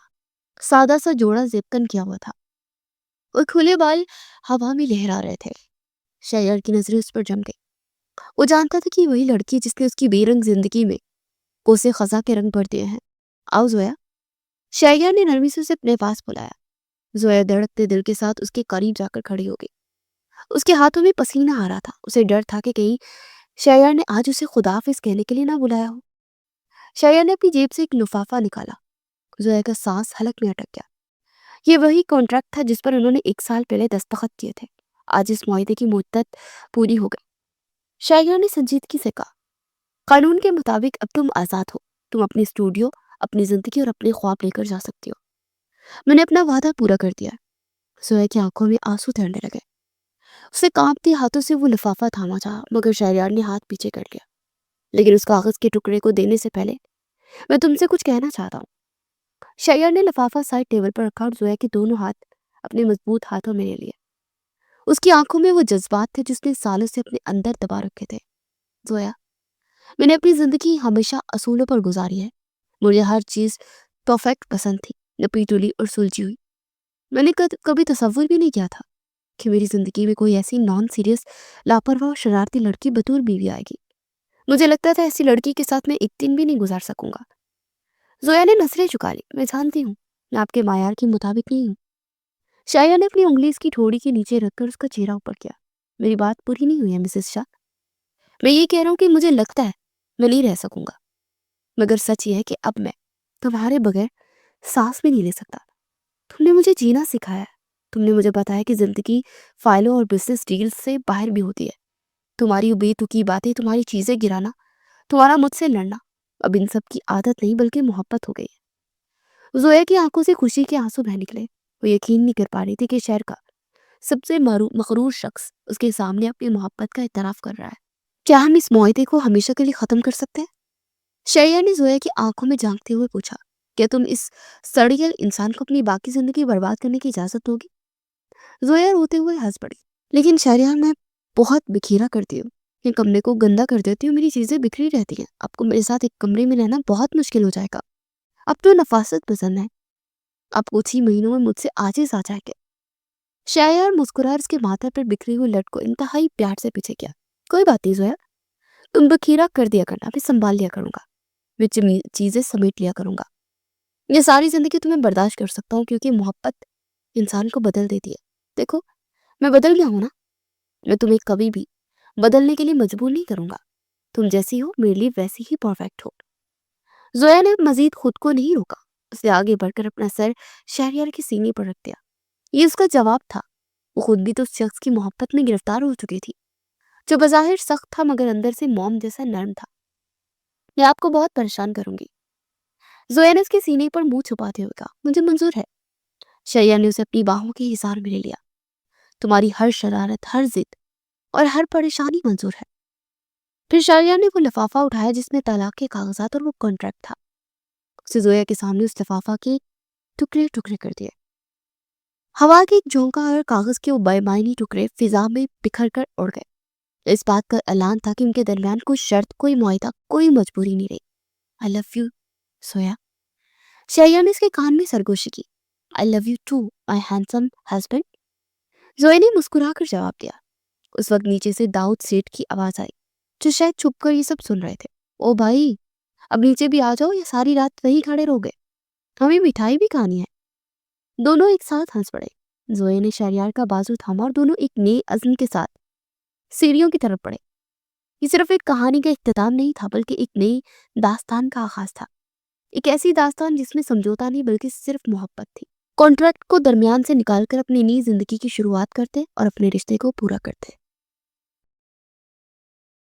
سادہ سا جوڑا زیبکن کیا ہوا تھا اور کھلے بال ہوا میں لہرا رہے تھے۔ شہریار کی نظریں اس پر جم گئی۔ وہ جانتا تھا کہ وہی لڑکی جس نے اس کی بے رنگ زندگی میں کوسے خزاں کے رنگ بھر دیے ہیں۔ آؤ زویا، شہریار نے نرمی سے اسے اپنے پاس بلایا۔ زویا دھڑکتے دل کے ساتھ اس کے قریب جا کر کھڑی ہو گئی۔ اس کے ہاتھوں میں پسینہ آ رہا تھا۔ اسے ڈر تھا کہ کہیں شہریار نے آج اسے خدا حافظ کہنے کے لیے نہ بلایا ہو۔ شہریار نے اپنی جیب سے ایک لفافہ نکالا۔ زویا کا سانس حلق میں اٹک گیا۔ یہ وہی کانٹریکٹ تھا جس پر انہوں نے 1 سال پہلے دستخط کیے تھے۔ آج اس معاہدے کی مدت پوری ہو گئی۔ شہریار نے سنجیدگی سے کہا، قانون کے مطابق اب تم آزاد ہو۔ تم اپنی اسٹوڈیو، اپنی زندگی اور اپنے خواب لے کر جا سکتی ہو۔ میں نے اپنا وعدہ پورا کر دیا۔ زویا کی آنکھوں میں آنسو تیرنے لگے۔ اسے کانپتے ہاتھوں سے وہ لفافہ تھاما چاہا مگر شہریار نے ہاتھ پیچھے کر لیا۔ لیکن اس کاغذ کے ٹکڑے کو دینے سے پہلے میں تم سے کچھ کہنا چاہتا ہوں۔ شہریار نے لفافہ سائڈ ٹیبل پر رکھا اور زویا کے دونوں ہاتھ اپنے مضبوط ہاتھوں میں لے لیے۔ اس کی آنکھوں میں وہ جذبات تھے جس نے سالوں سے اپنے اندر دبا رکھے تھے۔ زویا، میں نے اپنی زندگی ہمیشہ اصولوں پر گزاری ہے۔ مجھے ہر چیز پرفیکٹ پسند تھی، نپی تلی اور سلجھی ہوئی۔ میں نے کبھی تصور بھی نہیں کیا تھا کہ میری زندگی میں کوئی ایسی نان سیریس، لاپرواہ اور شرارتی لڑکی بطور بیوی آئے گی۔ مجھے لگتا تھا ایسی لڑکی کے ساتھ میں ایک دن بھی نہیں گزار سکوں گا۔ زویا نے نظریں جھکا لی۔ میں جانتی ہوں میں آپ کے معیار کے مطابق نہیں ہوں۔ شاعرہ نے اپنی انگلی اس کی ٹھوڑی کے نیچے رکھ کر اس کا چہرہ اوپر کیا۔ میری بات پوری نہیں ہوئی ہے مسز شاہ۔ میں یہ کہہ رہا ہوں کہ مجھے لگتا ہے میں نہیں رہ سکوں گا، مگر سچ یہ ہے کہ اب میں تمہارے بغیر سانس بھی نہیں لے سکتا۔ تم نے مجھے جینا سکھایا ہے۔ تم نے مجھے بتایا کہ زندگی فائلوں اور بزنس ڈیلز سے باہر بھی ہوتی ہے۔ تمہاری بے تکی باتیں، تمہاری چیزیں گرانا، تمہارا مجھ سے لڑنا، اب ان سب کی عادت نہیں بلکہ محبت ہو گئی ہے۔ زویا کی آنکھوں سے خوشی کے آنسو بہہ نکلے۔ وہ یقین نہیں کر پا رہی تھی کہ شہر کا سب سے مغرور شخص اس کے سامنے اپنی محبت کا اعتراف کر رہا ہے۔ کیا ہم اس معاہدے کو ہمیشہ کے لیے ختم کر سکتے ہیں؟ شہریار نے زویا کی آنکھوں میں جھانکتے ہوئے پوچھا، کیا تم اس سڑیل انسان کو اپنی باقی زندگی برباد کرنے کی اجازت ہوگی؟ زویا روتے ہوئے ہنس پڑی، لیکن شہریار، میں بہت بکھیرا کرتی ہوں، یہ کمرے کو گندا کر دیتی ہوں، میری چیزیں بکھری رہتی ہیں۔ آپ کو میرے ساتھ ایک کمرے میں رہنا بہت مشکل ہو جائے گا۔ اب تو نفاست پسند ہے، آپ کچھ ہی مہینوں میں مجھ سے عاجز آ جائے گے۔ شہریار مسکرا اس کے ماتھے پر بکھری ہوئی لٹ کو انتہائی پیار سے پیچھے کیا۔ کوئی بات نہیں زویا، تم بکھیرا کر دیا کرنا، میں سنبھال لیا کروں گا، میں چیزیں سمیٹ لیا کروں گا۔ یہ ساری زندگی تمہیں برداشت کر سکتا ہوں کیونکہ محبت انسان کو بدل دیتی ہے۔ دیکھو میں بدل گیا ہوں نا، میں تمہیں کبھی بھی بدلنے کے لیے مجبور نہیں کروں گا۔ تم جیسی ہو میرے لیے ویسی ہی پرفیکٹ ہو۔ زویا نے مزید خود کو نہیں روکا، اس نے آگے بڑھ کر اپنا سر شہریار کے سینے پر رکھ دیا۔ یہ اس کا جواب تھا۔ وہ خود بھی تو اس شخص کی محبت میں گرفتار ہو چکی تھی جو بظاہر سخت تھا مگر اندر سے موم جیسا نرم تھا۔ میں آپ کو بہت پریشان کروں گی، زویا نے اس کے سینے پر منہ چھپاتے ہوئے کہا۔ مجھے منظور ہے۔ شہریار نے اسے اپنی باہوں کے حصار میں لے لیا۔ تمہاری ہر شرارت، ہر ضد اور ہر پریشانی منظور ہے۔ پھر شہریار نے وہ لفافہ اٹھایا جس میں طلاق کے کاغذات اور وہ کانٹریکٹ تھا۔ اسے زویا کے سامنے اس لفافہ کے ٹکڑے ٹکڑے کر دیے۔ ہوا کے ایک جھونکا اور کاغذ کے وہ بے معنی ٹکڑے فضا میں بکھر کر اڑ گئے۔ اس بات کا اعلان تھا کہ ان کے درمیان کوئی شرط، کوئی معاہدہ، کوئی مجبوری نہیں رہی۔ I love you Zoya. Shahryar نے اس کے کان میں سرگوشی کی۔ I love you too my handsome husband۔ Zoya نے مسکرا کر جواب دیا۔ اس وقت نیچے سے داؤد سیٹھ کی آواز آئی جو شاید چھپ کر یہ سب سن رہے تھے۔ او بھائی، اب نیچے بھی آ جاؤ یا ساری رات وہیں کھڑے رہو گے؟ ہمیں مٹھائی بھی کھانی ہے۔ دونوں ایک ساتھ ہنس پڑے۔ زوئے نے شہریار کا بازو تھاما اور دونوں ایک نئے عزم کے ساتھ سیڑھیوں کی طرف بڑھے۔ یہ صرف ایک کہانی کا اختتام نہیں تھا بلکہ ایک نئی داستان کا آغاز تھا، ایک ایسی داستان جس میں سمجھوتا نہیں بلکہ صرف محبت تھی۔ کانٹریکٹ کو درمیان سے نکال کر اپنی نئی زندگی کی شروعات کرتے اور اپنے رشتے کو پورا کرتے۔